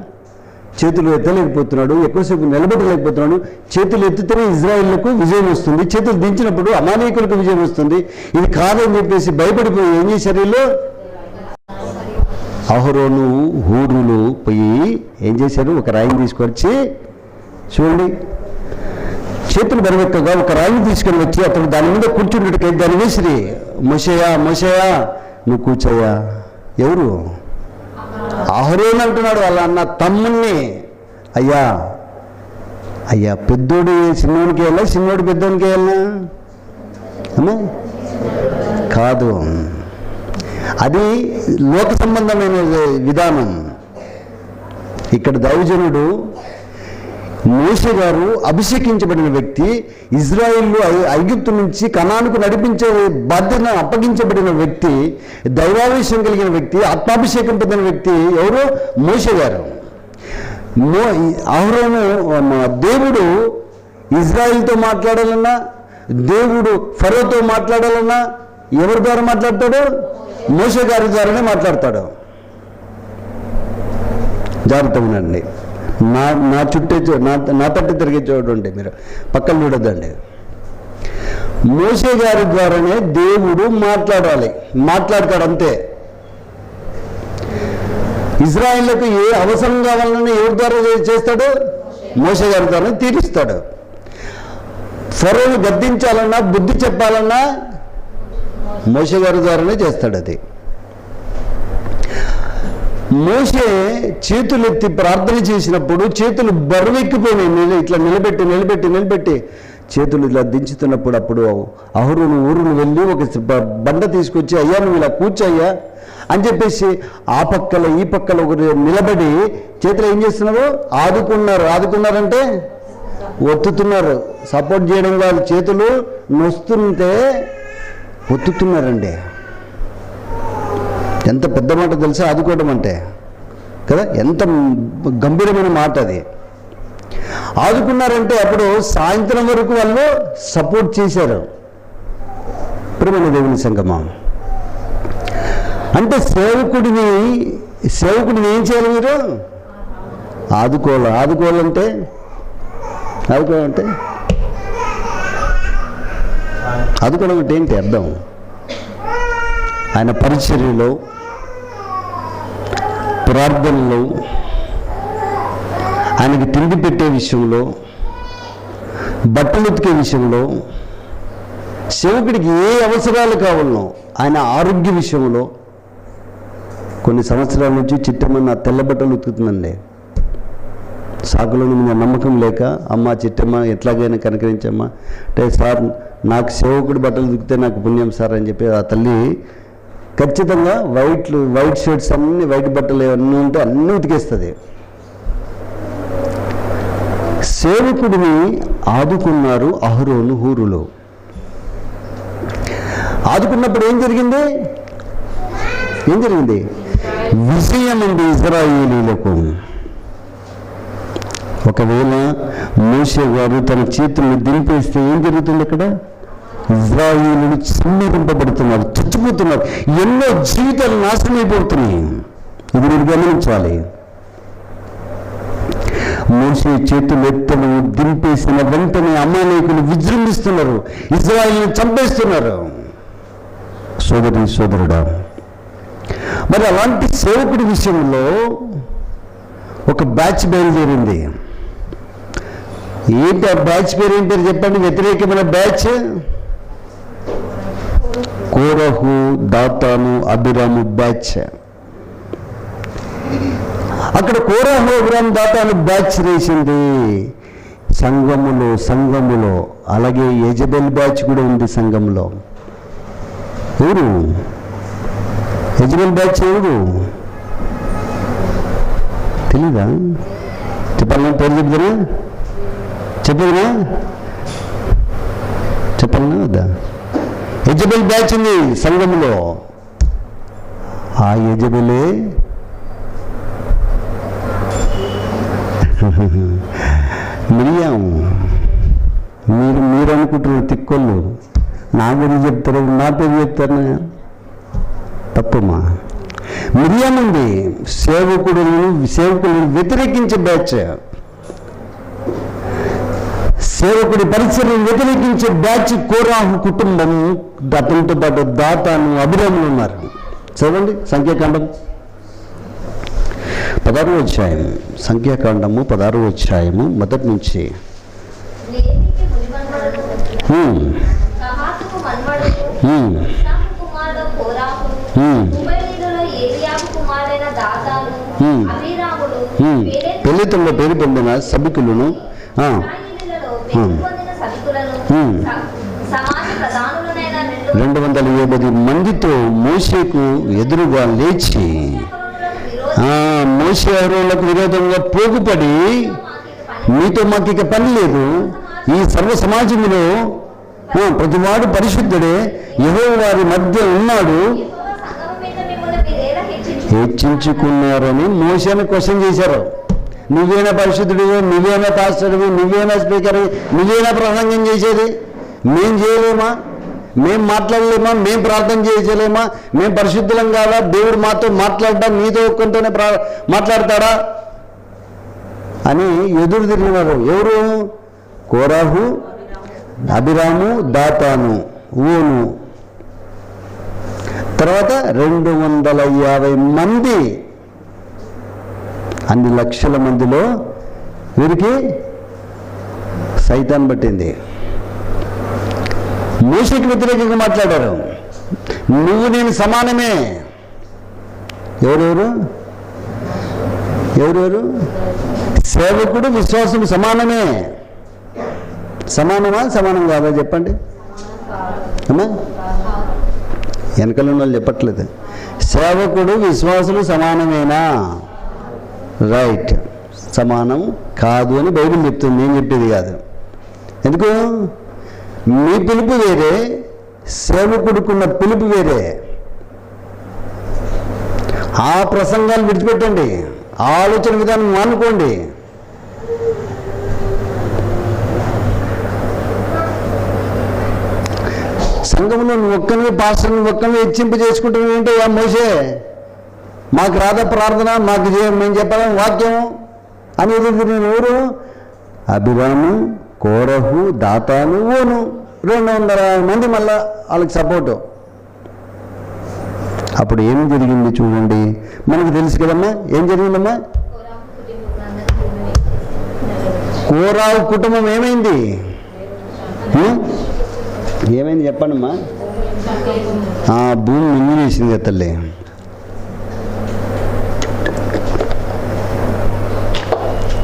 చేతులు ఎత్తలేకపోతున్నాడు, ఎక్కువసేపు నిలబెట్టలేకపోతున్నాడు. చేతులు ఎత్తితేనే ఇజ్రాయిల్లకు విజయం వస్తుంది, చేతులు దించినప్పుడు అమాలేకులకు విజయం వస్తుంది. ఇది కాదని చెప్పేసి భయపడిపోయి ఏం చేశారు వీళ్ళు? అహరోను హూరులు పోయి ఏం చేశారు? ఒక రాయిని తీసుకొచ్చి, చూడండి, చేతులు బరువెక్కగా ఒక రాయిని తీసుకొని వచ్చి అతను దాని మీద కూర్చుంటే దాన్ని వేసిరి, మోషేయా నువ్వు కూర్చోయ్యా. ఎవరు? అహరోను అంటున్నాడు వాళ్ళ అన్న తమ్ముణ్ణి. అయ్యా పెద్దోడు చిన్నోడికి వెళ్ళా, చిన్నోడు పెద్దోడికి వెళ్ళా? అమ్మా కాదు, అది లోక సంబంధమైన విధానం. ఇక్కడ దైవజనుడు మోషే గారు అభిషేకించబడిన వ్యక్తి, ఇజ్రాయిల్లు ఐగుప్తు నుంచి కనానుకు నడిపించే బాధ్యతను అప్పగించబడిన వ్యక్తి, దైవావేశం కలిగిన వ్యక్తి, ఆత్మాభిషేకం పొందిన వ్యక్తి. ఎవరు? మోషే గారు. అహరోను దేవుడు ఇజ్రాయిల్తో మాట్లాడాలన్నా, దేవుడు ఫరోతో మాట్లాడాలన్నా ఎవరి ద్వారా మాట్లాడతాడు? మోషే గారి ద్వారానే మాట్లాడతాడు. జాగ్రత్త వినండి. నా చుట్టే నా తట్టు తిరిగి చూడండి, మీరు పక్కన చూడొద్దండి. మోషే గారి ద్వారానే దేవుడు మాట్లాడతాడు అంతే. ఇజ్రాయిల్లకు ఏ అవసరం కావాలని ఎవరి ద్వారా చేస్తాడు? మోషే గారి ద్వారా తీరుస్తాడు. ఫరోను గద్దించాలన్నా, బుద్ధి చెప్పాలన్నా మోషే గారి ద్వారానే చేస్తాడు. అది మోషే చేతులు ఎత్తి ప్రార్థన చేసినప్పుడు చేతులు బరువెక్కిపోయినాయి. ఇట్లా నిలబెట్టి చేతులు ఇలా దించుతున్నప్పుడు అప్పుడు అహరోను ఊరును వెళ్ళి ఒక బండ తీసుకొచ్చి, అయ్యా నువ్వు ఇలా కూర్చోయ్యా అని చెప్పేసి ఆ పక్కల ఈ పక్కల ఒకరు నిలబడి చేతులు ఏం చేస్తున్నారు? ఆదుకున్నారంటే ఒత్తుతున్నారు. సపోర్ట్ చేయడం కాదు, చేతులు నొస్తుంటే ఒత్తుతున్నారండి. ఎంత పెద్ద మాట తెలుసా ఆదుకోవడం అంటే కదా, ఎంత గంభీరమైన మాట అది. ఆదుకున్నారంటే అప్పుడు సాయంత్రం వరకు వాళ్ళు సపోర్ట్ చేశారు. ప్రియమైన దేవుని సంగమం అంటే సేవకుడిని ఏం చేయాలి మీరు? ఆదుకోవాలంటే ఆదుకోవడం అంటే ఏంటి అర్థం? ఆయన పరిచర్యలో, ప్రార్థనలో, ఆయనకి తిండి పెట్టే విషయంలో, బట్టలు ఉతికే విషయంలో, సేవకుడికి ఏ అవసరాలు కావాలనో, ఆయన ఆరోగ్య విషయంలో. కొన్ని సంవత్సరాల నుంచి చిట్టమ్మ నా తెల్ల బట్టలు ఉతుకుతుందండి. సాకులో మీద నమ్మకం లేక, అమ్మ చిట్టమ్మ ఎట్లాగైనా కనుకరించమ్మా అంటే, సార్ నాకు సేవకుడి బట్టలు ఉతికితే నాకు పుణ్యం సార్ అని చెప్పి ఆ తల్లి ఖచ్చితంగా వైట్ షర్ట్స్ అన్ని, వైట్ బట్టలు ఏమన్నీ ఉంటే అన్నీ ఉతికేస్తుంది. సేవకుడిని ఆదుకున్నారు అహరోను హూరులో. ఆదుకున్నప్పుడు ఏం జరిగింది? విజయం ఉంది ఇశ్రాయేలీయులకు. ఒకవేళ మోషే గారు తన చేతులను దింపేస్తే ఏం జరుగుతుంది? అక్కడ ఇశ్రాయేలీయులు చిన్నరింపబడుతున్నారు, చచ్చిపోతున్నారు, ఎన్నో జీవితాలు నాశనం అయిపోతున్నాయి. ఇది మీరు గమనించాలి. మోషే చేతులు ఎత్తను దింపేసిన వెంటనే అమాలేకులు విజృంభిస్తున్నారు, ఇశ్రాయేలును చంపేస్తున్నారు. సోదరుడా, మరి అలాంటి సేవకుడి విషయంలో ఒక బ్యాచ్ బయలుదేరింది. ఏంటి ఆ బ్యాచ్ పేరు? ఏం పేరు చెప్పండి? వ్యతిరేకమైన బ్యాచ్. కోరహు, దాతాను, అబీరాము బ్యాచ్. అక్కడ కోరహు, అబీరాము, దాతాను బ్యాచ్ వేసింది సంఘములో. అలాగే యెజబెల్ బ్యాచ్ కూడా ఉంది సంఘంలో. ఎవరు యెజబెల్ బ్యాచ్? ఎవరు తెలీదా? చెప్పాలన్నా పేరు చెప్పదనా చెప్పాలన్నా వద్దా? యెజబెల్ బ్యాచ్ ఉంది సంఘంలో. ఆ యెజబెలే మిరియాం. మీరు అనుకుంటున్నారు తిక్కోళ్ళు, నా గురించి చెప్తారు, నా పేరు చెప్తారు. తప్పమ్మా. మిరియాం ఉంది సేవకులను వ్యతిరేకించే బ్యాచ్, సేవకుడి పరిచర్యను వ్యతిరేకించే బ్యాచ్ కోరాహు కుటుంబం. అతనితో పాటు దాతాను, అబీరాములు ఉన్నారు. చదవండి సంఖ్యాకాండం 16వ అధ్యాయం. సంఖ్యాకాండము 16వ అధ్యాయము మొదటి నుంచి. పెళ్లితుల్లో పేరు పొందిన సభికులను 250 మందితో మోషేకు ఎదురుగా లేచి మోషే అహరోనులకు విరోధంగా పోగుపడి, మీతో మాకు ఇక పని లేదు, ఈ సర్వ సమాజంలో ప్రతివాడు పరిశుద్ధుడే, యెహోవా వారి మధ్య ఉన్నాడు, హెచ్చించుకున్నారని మోషేని క్వశ్చన్ చేశారు. నువ్వేనా పరిశుద్ధుడివి, నువ్వేనా పాస్టర్వి, నువ్వేనా స్పీకర్, నువ్వేనా ప్రసంగం చేసేది? మేం చేయలేమా? మేం మాట్లాడలేమా? మేం ప్రార్థన చేయలేమా? మేం పరిశుద్ధులం కాదా? దేవుడు మాతో మాట్లాడటం నీతో ఒక్కంతోనే మాట్లాడతాడా అని ఎదురు తిరిగినారు. ఎవరు? కోరాహు, అబీరాము, దాతాను, ఊను. తర్వాత 250 మంది. అన్ని లక్షల మందిలో వీరికి సైతాన్ పట్టింది. మోషేకి వ్యతిరేకంగా మాట్లాడారు. నువ్వు నేను సమానమే. ఎవరెవరు? సేవకుడు, విశ్వాసులు సమానమే. సమానమా? సమానం కాదా? చెప్పండి అమ్మా. వెనకలు వాళ్ళు చెప్పట్లేదు. సేవకుడు, విశ్వాసులు సమానమేనా? రైట్, సమానం కాదు అని బైబిల్ చెప్తుంది, నేను చెప్పేది కాదు. ఎందుకు? మీ పిలుపు వేరే, సేవకుడుకున్న పిలుపు వేరే. ఆ ప్రసంగాలు విడిచిపెట్టండి, ఆ ఆలోచన విధానం మానుకోండి. సంఘంలో నువ్వు ఒక్కనే పాస్టర్ని ఒక్కనే హెచ్చింపు చేసుకుంటున్నావు ఏంటో మోసే, మాకు రాధా ప్రార్థన, మాకు మేము చెప్పాలని వాక్యం అనేది నేను ఎవరు? అభిరాము, కోరహు, దాతాను, ఓను, 200 మంది మళ్ళా వాళ్ళకి సపోర్టు. అప్పుడు ఏం జరిగింది చూడండి, మనకు తెలుసు కదమ్మా ఏం జరిగిందమ్మా. కోరాహు కుటుంబం ఏమైంది? ఏమైంది చెప్పండమ్మా. భూమి మింగినేసింది తల్లి.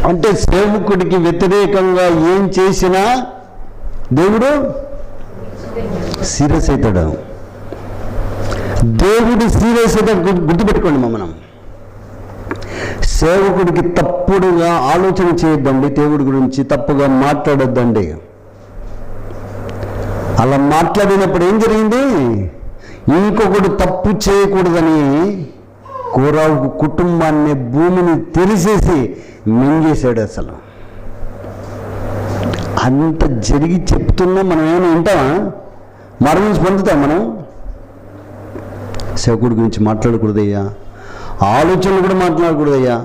అంటే సేవకుడికి వ్యతిరేకంగా ఏం చేసినా దేవుడు సీరియస్ అవుతాడు. దేవుడు సీరియస్ అవుతాడు, గుర్తుపెట్టుకోండి. మనం సేవకుడికి తప్పుడుగా ఆలోచన చేయొద్దండి, దేవుడి గురించి తప్పుగా మాట్లాడొద్దండి. అలా మాట్లాడినప్పుడు ఏం జరిగింది? ఇంకొకడు తప్పు చేయకూడదని కోరాహు కుటుంబాన్ని, భూమిని తెరిసేసి మింగేశాడు. అసలు అంత జరిగి చెప్తున్నా మనం ఏమైనా వింటామా? మరణించి పొందుతాం మనం? సేవకుడి గురించి మాట్లాడకూడదయ్యా, ఆలోచనలు కూడా మాట్లాడకూడదయ్యా.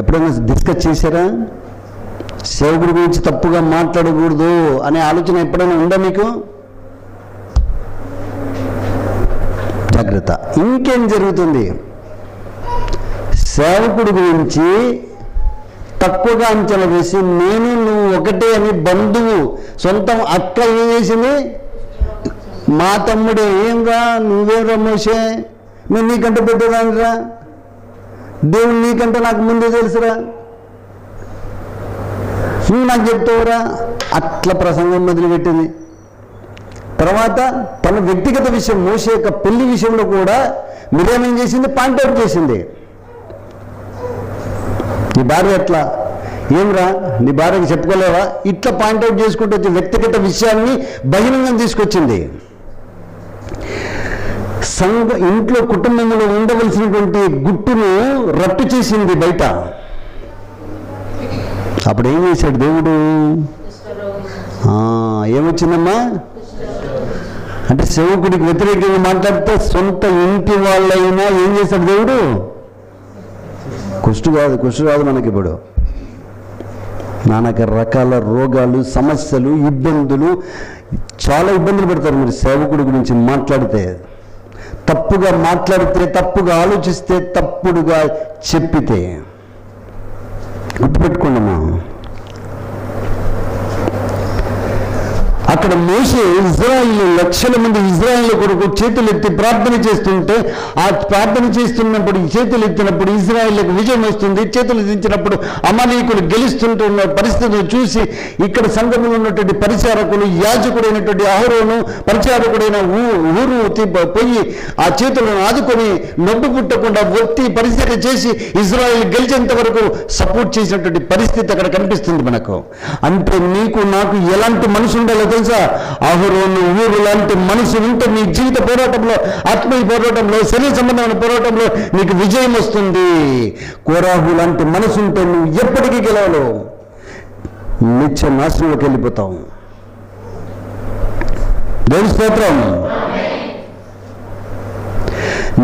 ఎప్పుడైనా డిస్కస్ చేశారా? సేవకుడి గురించి తప్పుగా మాట్లాడకూడదు అనే ఆలోచన ఎప్పుడైనా ఉందా మీకు? జాగ్రత్త. ఇంకేం జరుగుతుంది? సేవకుడి గురించి తక్కువగా అంచనా వేసి నేను నువ్వు ఒకటే అని బంధువు, సొంతం అక్క ఏం చేసింది? మా తమ్ముడే, ఏంగా నువ్వేరా మోసే, నేను నీకంటే పెద్దదానిరా, దేవుడు నీకంటే నాకు ముందే తెలుసురా, నువ్వు నాకు చెప్తావురా, అట్లా ప్రసంగం మొదలుపెట్టింది. తర్వాత తన వ్యక్తిగత విషయం, మోసే యొక్క పెళ్లి విషయంలో కూడా మిరియాం ఏం చేసింది? పాయింట్అవుట్ చేసింది. నీ భార్య ఎట్లా, ఏమ్రా నీ భార్యకి చెప్పుకోలేవా? ఇట్లా పాయింట్అవుట్ చేసుకుంటూ వచ్చి వ్యక్తిగత విషయాన్ని బహిరంగం తీసుకొచ్చింది. ఇంట్లో కుటుంబంలో ఉండవలసినటువంటి గుట్టును రట్టు చేసింది బయట. అప్పుడు ఏం చేశాడు దేవుడు? ఏమొచ్చిందమ్మా? అంటే సేవకుడికి వ్యతిరేకంగా మాట్లాడితే సొంత ఇంటి వాళ్ళైనా ఏం చేశాడు దేవుడు? కుష్టు కాదు మనకి ఇప్పుడు నానా రకాల రోగాలు, సమస్యలు, ఇబ్బందులు, చాలా ఇబ్బందులు పెడతారు మీరు సేవకుడి గురించి మాట్లాడితే. తప్పుగా మాట్లాడితే, తప్పుగా ఆలోచిస్తే, తప్పుడుగా చెప్పితే. గుర్తుపెట్టుకోండమ్మా. అక్కడ మోషే ఇజ్రాయిల్, లక్షల మంది ఇజ్రాయిల్ కొరకు చేతులు ఎత్తి ప్రార్థన చేస్తుంటే, ఆ ప్రార్థన చేస్తున్నప్పుడు చేతులు ఎత్తినప్పుడు ఇజ్రాయిల్కి విజయం వస్తుంది. చేతులు ఎత్తినప్పుడు అమాలీకులు గెలుస్తుంటున్న పరిస్థితులు చూసి ఇక్కడ సంఘంలో ఉన్నటువంటి పరిచారకులు, యాజకుడైనటువంటి అహరోను, పరిచారకుడైన ఊరు పోయి ఆ చేతులను ఆదుకొని నొడ్డు పుట్టకుండా ఒత్తి పరిస్థితి చేసి ఇజ్రాయిల్ గెలిచేంత వరకు సపోర్ట్ చేసినటువంటి పరిస్థితి అక్కడ కనిపిస్తుంది మనకు. అంటే నీకు నాకు ఎలాంటి మనసు ఉండాలో తెలుసా? అహరోను, ఊరు లాంటి మనసు ఉంటే నీ జీవిత పోరాటంలో, ఆత్మీయ పోరాటంలో, శరీర సంబంధమైన పోరాటంలో నీకు విజయం వస్తుంది. కోరాహు లాంటి మనసు ఉంటే నువ్వు ఎప్పటికీ గెలవలేవు, నిత్య నాశనంలోకి వెళ్ళిపోతావు. దేవుని స్తోత్రం.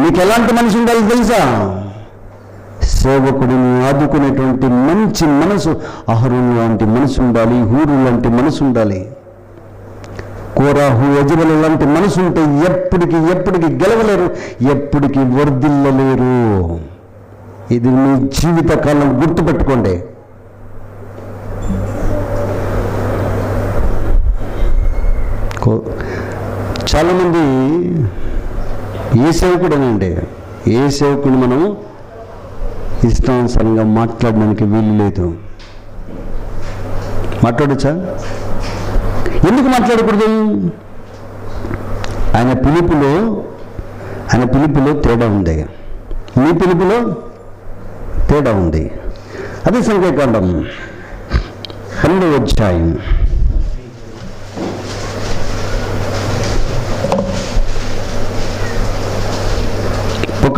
నీకు ఎలాంటి మనసు ఉండాలి తెలుసా? సేవకుడిని ఆదుకునేటువంటి మంచి మనసు, అహరోను లాంటి మనసు ఉండాలి, ఊరు లాంటి మనసు ఉండాలి. కోరాహు, యజబెలు లాంటి మనసు ఉంటే ఎప్పటికీ గెలవలేరు, ఎప్పటికీ వర్ధిల్లలేరు. ఇది మీ జీవితకాలం గుర్తుపెట్టుకోండి. చాలామంది ఏ సేవకుడనండి, ఏ సేవకుని మనం ఇష్టానుసారంగా మాట్లాడడానికి వీలు లేదు. మాట్లాడచ్చా? ఎందుకు మాట్లాడకూడదు? ఆయన పిలుపులో తేడా ఉంది, మీ పిలుపులో తేడా ఉంది. అదే సంఖ్యాకాండం 12వ అధ్యాయం.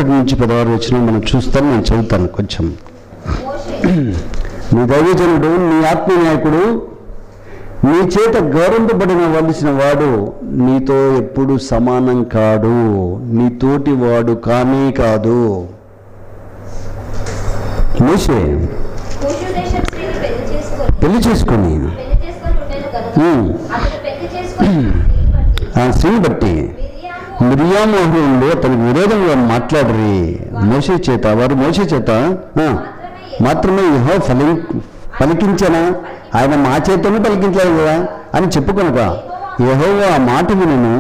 1-16 మనం చూస్తాం. నేను చదువుతాను కొంచెం. మోషే నీ దైవజనుడు, నీ ఆత్మనాయకుడు, నీ చేత గౌరవింపబడిన వాడు నీతో ఎప్పుడు సమానం కాడు, నీ తోటి వాడు కానే కాదు. మోషే కూషు దేశం స్త్రీని పెళ్లి చేసుకొని ఉండేను కనుక అతడు పెళ్లి చేసుకొని ఆ స్త్రీని బట్టి మిరియాము అహరోనులు అతనికి విరోధంగా మాట్లాడరి. వారు మోషే చేత మాత్రమే యెహోవా పలికించనా, ఆయన మా చేతనే పలికించలేదు కదా అని చెప్పుకొనక యెహోవా ఆ మాట వినను.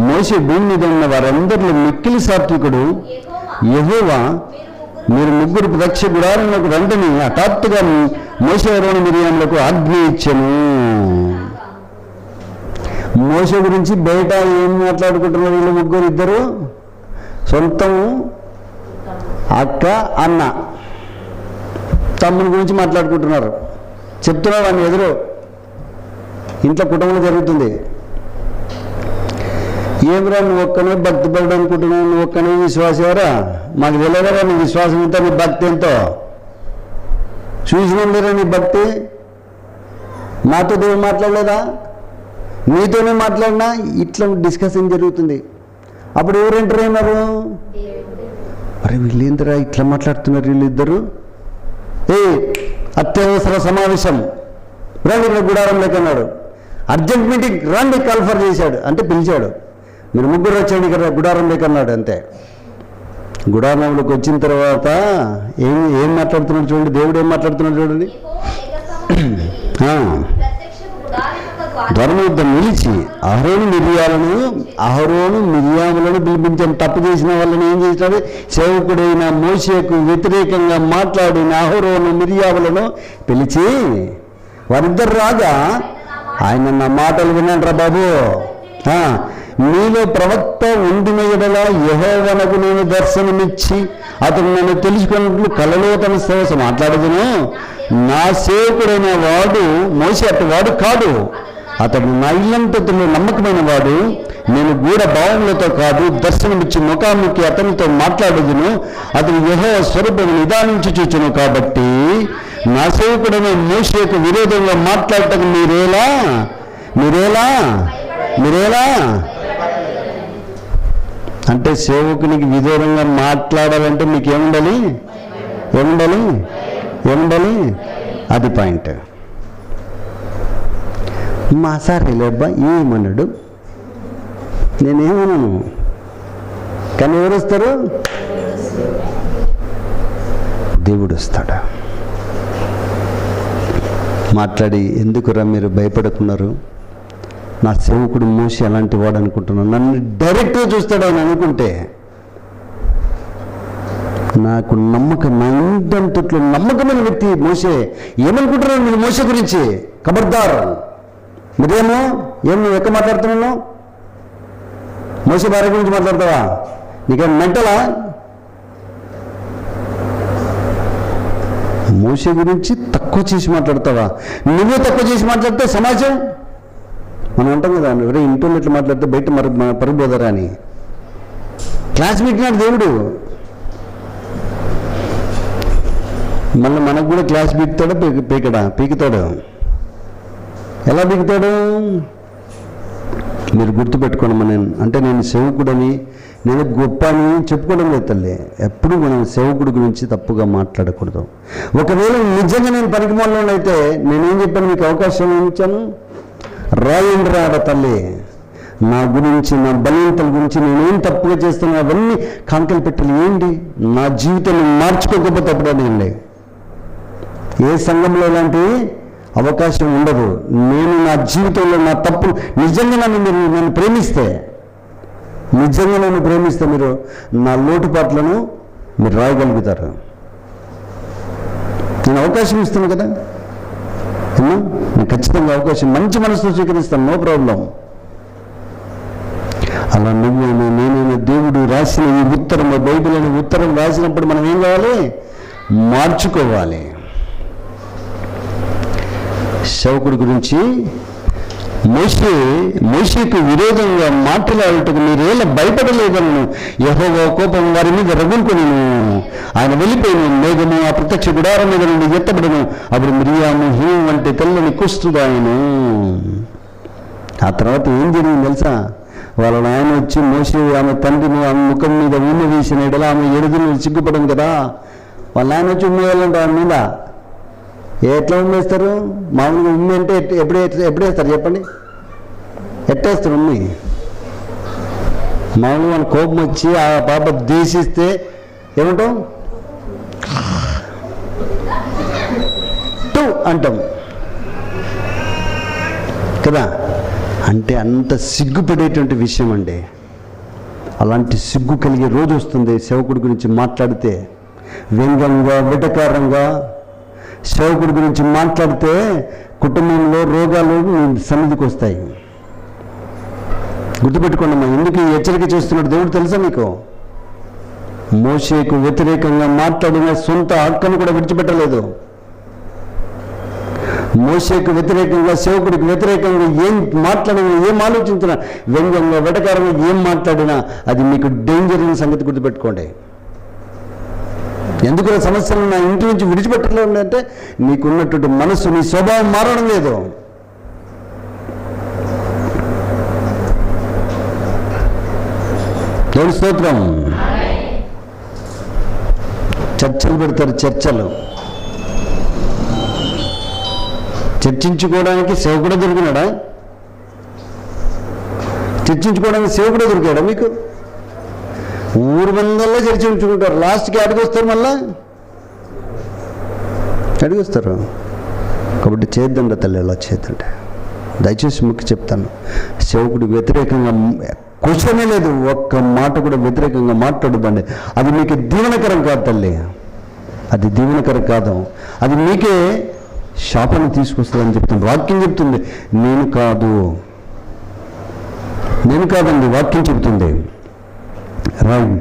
మోషే భూమి మీద ఉన్న వారందరిలో మిక్కిలి సాత్వికుడు యెహోవా. మీరు ముగ్గురు ప్రత్యక్ష గుడారంలోకి రండిని హఠాత్తుగా మోషే అహరోను మిరియాములకు ఆజ్ఞ ఇచ్చెను. మోషే గురించి బయట ఏం మాట్లాడుకుంటున్నారు వీళ్ళు ముగ్గురు? ఇద్దరు సొంతము, అక్క, అన్న, తమ్ముని గురించి మాట్లాడుకుంటున్నారు. చెప్తున్నారు వాడిని ఎదురు. ఇంట్లో కుటుంబంలో జరుగుతుంది. ఏమిరా నువ్వు ఒక్కనే భక్తి పడడం అనుకుంటున్నావు, నువ్వు ఒక్కనే విశ్వాసరా, మాకు తెలియదురా నీ విశ్వాసం ఎంతో, నీ భక్తి ఎంతో, చూసినాం లేరా నీ భక్తి, నాతో దేవుడు మాట్లాడలేదా, నీతోనే మాట్లాడినా, ఇట్లా డిస్కషన్ జరుగుతుంది. అప్పుడు ఎవరు ఎంటర్ అయినారు? అరే వీళ్ళేందరా ఇట్లా మాట్లాడుతున్నారు వీళ్ళిద్దరు, అత్యవసర సమావేశం రండి గుడారం లేకన్నాడు. అర్జెంట్ మీటింగ్ రండి కన్ఫర్ చేశాడు, అంటే పిలిచాడు. మీరు ముగ్గురు వచ్చాడు ఇక్కడ గుడారం లేకన్నాడు. అంతే. గుడారంలోకి వచ్చిన తర్వాత ఏం మాట్లాడుతున్నాడు చూడండి, దేవుడు ఏం మాట్లాడుతున్నాడు చూడండి. ధర్మ యుద్ధం నిలిచి అహరోను మిరియాములను పిలిపించని తప్పు చేసిన వాళ్ళని ఏం చేసినాడు? సేవకుడైన మోషేకు వ్యతిరేకంగా మాట్లాడిన అహరోను మిరియాములను పిలిచి వారిద్దరు రాగా, ఆయన నా మాటలు వినండి రా బాబు, నీలో ప్రవక్త ఉండిన ఎడల యెహోవాకు నేను దర్శనమిచ్చి అతను నన్ను తెలుసుకున్నట్లు కలలో తన సేవస మాట్లాడదును. నా సేవకుడైన వాడు మోషే అటువాడు కాడు, అతడు నా ఇల్లంతలో నమ్మకమైన వాడు. నేను గూఢ భావములతో కాదు, దర్శనమిచ్చి ముఖాముఖి అతనితో మాట్లాడదును. అతను యెహోవా స్వరూపం నిదానించి చూచును. కాబట్టి నా సేవకుడైన మోషేకు విరోధంగా మాట్లాడటం మీరేలా అంటే సేవకునికి విరోధంగా మాట్లాడాలంటే మీకు ఏముండాలి? అది పాయింట్. మా సార్ లేబ్బా ఏమన్నాడు, నేనేమన్నాను, కానీ ఎవరు వస్తారు? దేవుడు వస్తాడా? మాట్లాడి ఎందుకురా మీరు భయపడుతున్నారు, నా సేవకుడు మోషే అలాంటి వాడు అనుకుంటున్నాను, నన్ను డైరెక్ట్గా చూస్తాడు అని అనుకుంటే, నాకు నా ఇంటంతట్లో నమ్మకమైన వ్యక్తి మోషే. ఏమనుకుంటున్నాను మీరు మోషే గురించి? ఖబర్దార్, మీరేమో నువ్వు ఎక్క మాట్లాడుతున్నావు? మోషే భార్య గురించి మాట్లాడతావా? నీకేం మెంటలా? మోషే గురించి తక్కువ చేసి మాట్లాడతావా? నువ్వే తక్కువ చేసి మాట్లాడితే సమాజం, మనం అంటాం కదా, ఎవరే ఇంట్లో ఎట్లా మాట్లాడితే బయట పరిపోదరా అని. క్లాస్ పెట్టినాడు దేవుడు, మళ్ళీ మనకు కూడా క్లాస్ పీకుతాడు, పీకుతాడు. ఎలా పీకుతాడు? మీరు గుర్తుపెట్టుకోండి. నేను సేవకుడని, నేను గొప్ప అని చెప్పుకోవడం లేదు తల్లి. ఎప్పుడు మనం సేవకుడి గురించి తప్పుగా మాట్లాడకూడదు. ఒకవేళ నిజంగా నేను పనికిమాలను అయితే నేనేం చెప్పాను, మీకు అవకాశం ఇచ్చాను, రాయండి రాడ తల్లి, నా గురించి, నా బలహీనతల గురించి నేనేం తప్పుగా చేస్తున్నా అవన్నీ కాంకలు పెట్టాలి. ఏంటి నా జీవితాన్ని మార్చుకోకపోతే అప్పుడేనండి ఏ సంఘంలో ఇలాంటి అవకాశం ఉండదు. నేను నా జీవితంలో నా తప్పు నిజంగా నన్ను ప్రేమిస్తే మీరు నా లోటుపాట్లను మీరు రాయగలుగుతారు. నేను అవకాశం ఇస్తాను కదా, నేను ఖచ్చితంగా అవకాశం మంచి మనసుతో స్వీకరిస్తాను, నో ప్రాబ్లం. అలా నువ్వైనా నేనైనా దేవుడు రాసిన ఈ ఉత్తరం, బైబిల్ అనే ఉత్తరం రాసినప్పుడు మనం ఏం కావాలి? మార్చుకోవాలి. సేవకుడి గురించి మోషేకు విరోధంగా మాట్లాడుటకు మీరేలా భయపడలేదను యెహోవా కోపం వారి మీద రగులుకొనెను. ఆయన వెళ్ళిపోయిన మేఘము ఆ ప్రత్యక్ష గుడారం మీద నుండి ఎత్తబడను. అప్పుడు మిరియాము హిమం వంటి తెల్లని కుష్ఠుదాయను. ఆ తర్వాత ఏం జరిగింది తెలుసా? వాళ్ళ నాయన వచ్చి మోషే ఆమె తండ్రిని ఆమె ముఖం మీద ఉమ్మ వేసిన ఎడలా ఆమె ఎడుదును సిగ్గుపడం కదా. వాళ్ళ నాయన వచ్చి ఉమ్మేయాలంటే ఆమె మీద ఎట్లా ఉమ్మేస్తారు? మామూలుగా ఉమ్మి అంటే ఎప్పుడేస్తారు చెప్పండి? ఎట్టేస్తారు ఉమ్మి? మామూలుగా మన కోపం వచ్చి ఆ పాప ద్వేషిస్తే ఏమంటాం? టూ అంటాం కదా. అంటే అంత సిగ్గుపడేటువంటి విషయం అండి. అలాంటి సిగ్గు కలిగే రోజు వస్తుంది సేవకుడి గురించి మాట్లాడితే. వ్యంగ్యంగా వెటకారంగా సేవకుడి గురించి మాట్లాడితే కుటుంబంలో రోగాలు సన్నిధికి వస్తాయి. గుర్తుపెట్టుకోండి. ఎందుకు ఈ హెచ్చరిక చేస్తున్నాడు దేవుడు తెలుసా మీకు? మోషేకు వ్యతిరేకంగా మాట్లాడిన సొంత హక్కును కూడా విడిచిపెట్టలేదు. మోషేకు వ్యతిరేకంగా సేవకుడికి వ్యతిరేకంగా ఏం మాట్లాడినా, ఏం ఆలోచించినా, వ్యంగ్యంగా వెటకారంగా ఏం మాట్లాడినా అది మీకు డేంజర్ అయిన సంగతి గుర్తుపెట్టుకోండి. ఎందుకు సమస్యలు నా ఇంటి నుంచి విడిచిపెట్టలేదు అంటే నీకున్నటువంటి మనసు, నీ స్వభావం మారడం లేదు. దేవుని స్తోత్రం. చర్చలు పెడతారు. చర్చించుకోవడానికి సేవకుడే దొరికినాడా? చర్చించుకోవడానికి సేవకుడే దొరికాడా మీకు? ఊరు మందల్లో చర్చించుకుంటారు. లాస్ట్కి అడిగొస్తారు, మళ్ళా అడిగొస్తారు. కాబట్టి చేద్దండి తల్లి, ఎలా చేద్దంటే దయచేసి ముఖ్య చెప్తాను. సేవకుడికి వ్యతిరేకంగా క్వశ్చనే లేదు, ఒక్క మాట కూడా వ్యతిరేకంగా మాట్లాడదండి. అది మీకు దీవెనకరం కాదు తల్లి, అది దీవెనకరం కాదు. అది మీకే శాపాన్ని తీసుకొస్తుందని చెప్తుంది వాక్యం. చెప్తుంది నేను కాదండి, వాక్యం చెబుతుంది. రైట్.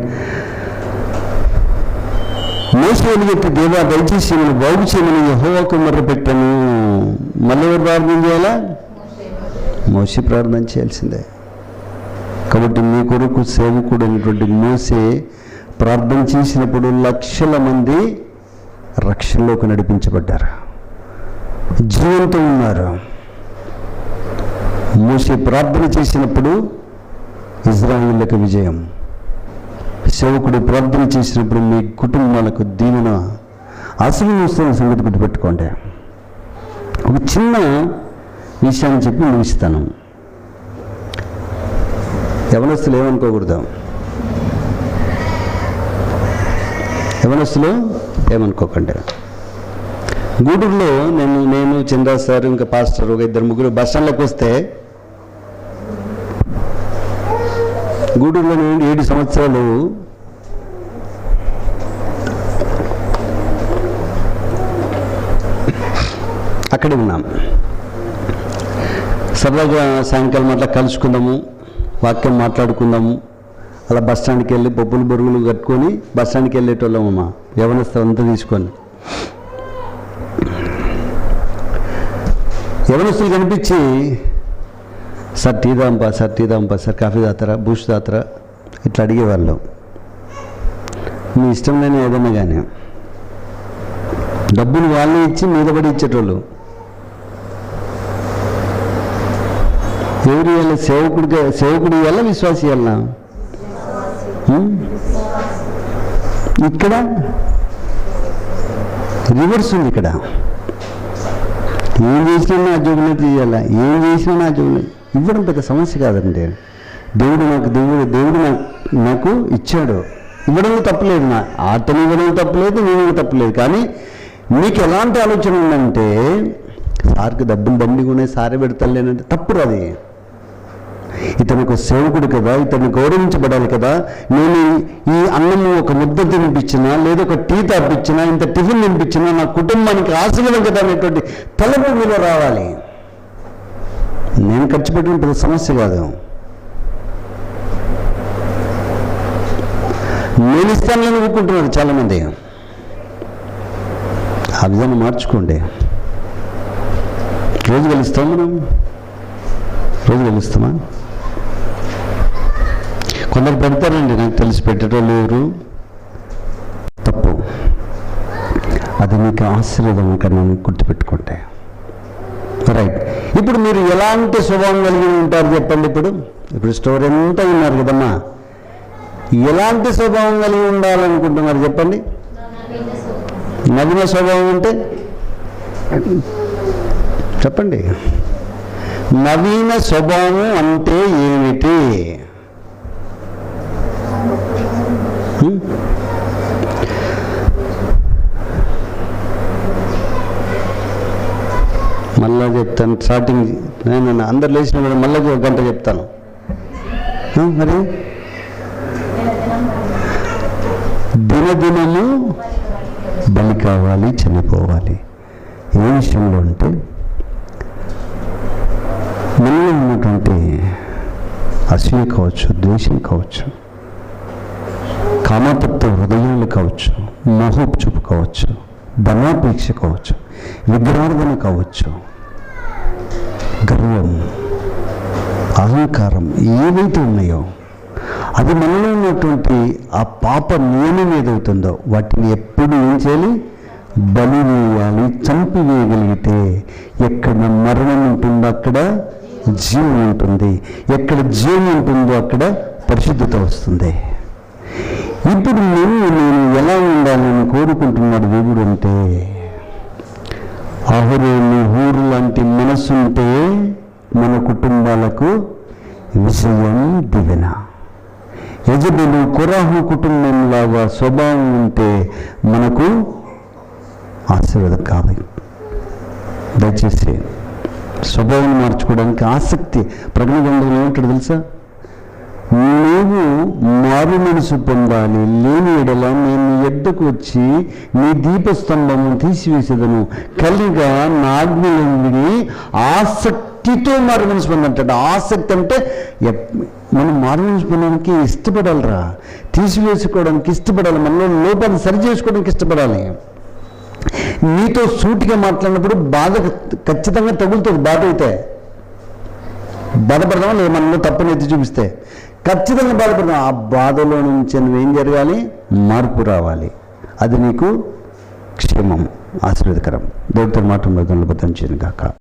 మోషే ఎలుగెత్తి దేవా దయచేసి నేను బాగు చేయమని యెహోవాకు మొర్ర పెట్టాను. మళ్ళీ ఎవరు ప్రార్థన చేయాలా? మోషే ప్రార్థన చేయాల్సిందే. కాబట్టి మీ కొరకు సేవకుడు అయినటువంటి మోషే ప్రార్థన చేసినప్పుడు లక్షల మంది రక్షణలోకి నడిపించబడ్డారు, జీవంతో ఉన్నారు. మోషే ప్రార్థన చేసినప్పుడు ఇజ్రాయేలులకు విజయం. సేవకుడు ప్రార్థన చేసినప్పుడు మీ కుటుంబాలకు దీవెన, ఆశీర్వదిస్తున్న సంగతి గుర్తుపెట్టుకోండి. ఒక చిన్న విషయాన్ని చెప్పి ముగిస్తాను. యవనస్తులు ఏమనుకోకండి. గూడూరులో నేను చంద్ర సార్ ఇంకా పాస్టర్ ఒక 2-3 బస్ స్టాండ్లోకి వస్తే, గూడూరులో నేను 7 సంవత్సరాలు అక్కడే ఉన్నాం. సరదాగా సాయంకాలం అట్లా కలుసుకుందాము, వాక్యం మాట్లాడుకుందాము. అలా బస్ స్టాండ్కి వెళ్ళి పప్పులు బొరుగులు కట్టుకొని బస్ స్టాండ్కి వెళ్ళేటోళ్ళము. మా యవనస్తులంతా తీసుకొని యవనస్తులు కనిపించి సార్ టీ దాంపా, సార్ కాఫీ తాతారా, బూస్ట్ తాతారా ఇట్లా అడిగేవాళ్ళు. మీ ఇష్టం లేని ఏదన్నా కానీ డబ్బులు వాళ్ళే ఇచ్చి మీద పడి ఇచ్చేటోళ్ళు. ఎవరు ఇవ్వాలి? సేవకుడు ఇవ్వాలా, విశ్వాసి ఇవ్వాలా? ఇక్కడ రివర్స్ ఉంది. ఇక్కడ ఏం చేసినా నా జోబులో తీయాలా, ఏం చేసినా నా జోబులో ఇవ్వడం పెద్ద సమస్య కాదండి. దేవుడు నాకు ఇచ్చాడు, ఇవ్వడం తప్పలేదు. అతను ఇవ్వడం తప్పలేదు, నేను తప్పలేదు. కానీ మీకు ఎలాంటి ఆలోచన ఉందంటే సార్కి డబ్బులు బండి కొనే సారే పెడతాలేనంటే తప్పుడు. అది ఇతను ఒక సేవకుడు కదా, ఇతను గౌరవించబడాలి కదా. నేను ఈ అన్నము ఒక ముద్ద తినిపించినా, లేదా ఒక టీ తాపించినా, ఇంత టిఫిన్ తినిపించినా నా కుటుంబానికి ఆశీర్వాదం కదా అనేటువంటి తలపు మీద రావాలి. నేను ఖర్చు పెట్టిన పెద్ద సమస్య కాదు, నేను ఇస్తానని ఊరుకుంటున్నారు చాలామంది. ఆ విధానం మార్చుకోండి. రోజు కలుస్తాం మనం, రోజు కలుస్తామా? కొందరు పెడతారండి, నాకు తెలిసి పెట్టేటోళ్ళు ఎవరు, తప్పు. అది మీకు ఆశీర్వాదం కన్నా గుర్తుపెట్టుకుంటే. రైట్. ఇప్పుడు మీరు ఎలాంటి స్వభావం కలిగి ఉంటారు చెప్పండి. ఇప్పుడు స్టోరీ అంతా విన్నారు కదమ్మా. ఎలాంటి స్వభావం కలిగి ఉండాలనుకుంటున్నారు చెప్పండి. నవీన స్వభావం అంటే చెప్పండి. నవీన స్వభావం అంటే ఏమిటి? మళ్ళా చెప్తాను. స్టార్టింగ్ నేను అందరు లేచిన కూడా మళ్ళీ ఒక గంట చెప్తాను. మరి దినదినము బలి కావాలి, చనిపోవాలి. ఏ విషయంలో అంటే మనలో ఉన్నటువంటి అసూయ కావచ్చు, ద్వేషం కావచ్చు, కామతత్వ హృదయాలు కావచ్చు, మోహపు చూపు కావచ్చు, ధనాపేక్ష కావచ్చు, విగ్రహార్థన కావచ్చు, గర్వం, అహంకారం ఏవైతే ఉన్నాయో అది మనలో ఉన్నటువంటి ఆ పాప నియమం ఏదవుతుందో వాటిని ఎప్పుడు ఏం చేయాలి? బలి వేయాలి. చంపివేయగలిగితే ఎక్కడ మరణం ఉంటుందో అక్కడ జీవం ఉంటుంది, ఎక్కడ జీవం ఉంటుందో అక్కడ పరిశుద్ధత వస్తుంది. ఇప్పుడు నేను ఎలా ఉండాలని కోరుకుంటున్నాడు దేవుడు అంటే, అహరోను హూరు లాంటి మనసు ఉంటే మన కుటుంబాలకు విజయం దివెన. యజబెలు కొరాహు కుటుంబంలాగా స్వభావం ఉంటే మనకు ఆశీర్వాదం కావాలి. దయచేసి స్వభావం మార్చుకోవడానికి ఆసక్తి. ప్రకటన గ్రంథంలో ఏమంటాడు తెలుసా? నీవు మారు మనసు పొందాలి, లేని ఎడల నేను ఎద్దకు వచ్చి నీ దీపస్తంభము తీసివేసేదను, కలిగా నాగ్ని ఆసక్తితో మారు మనసు పొందంటాడు. ఆసక్తి అంటే మనం మారు మనసు పొందడానికి ఇష్టపడాలిరా, తీసివేసుకోవడానికి ఇష్టపడాలి, మనలో లోపాన్ని సరి చేసుకోవడానికి ఇష్టపడాలి. నీతో సూటిగా మాట్లాడినప్పుడు బాధ ఖచ్చితంగా తగులుతుంది. బాధ అయితే బాధపడదామా లేదు, మనలో తప్పుని ఎత్తి చూపిస్తే ఖచ్చితంగా బాధపడదాం. ఆ బాధలో నుంచి నువ్వేం జరగాలి? మార్పు రావాలి. అది నీకు క్షేమం, ఆశీర్వాదకరం. దేవుడితో మాట బద్దం చేయను కాక.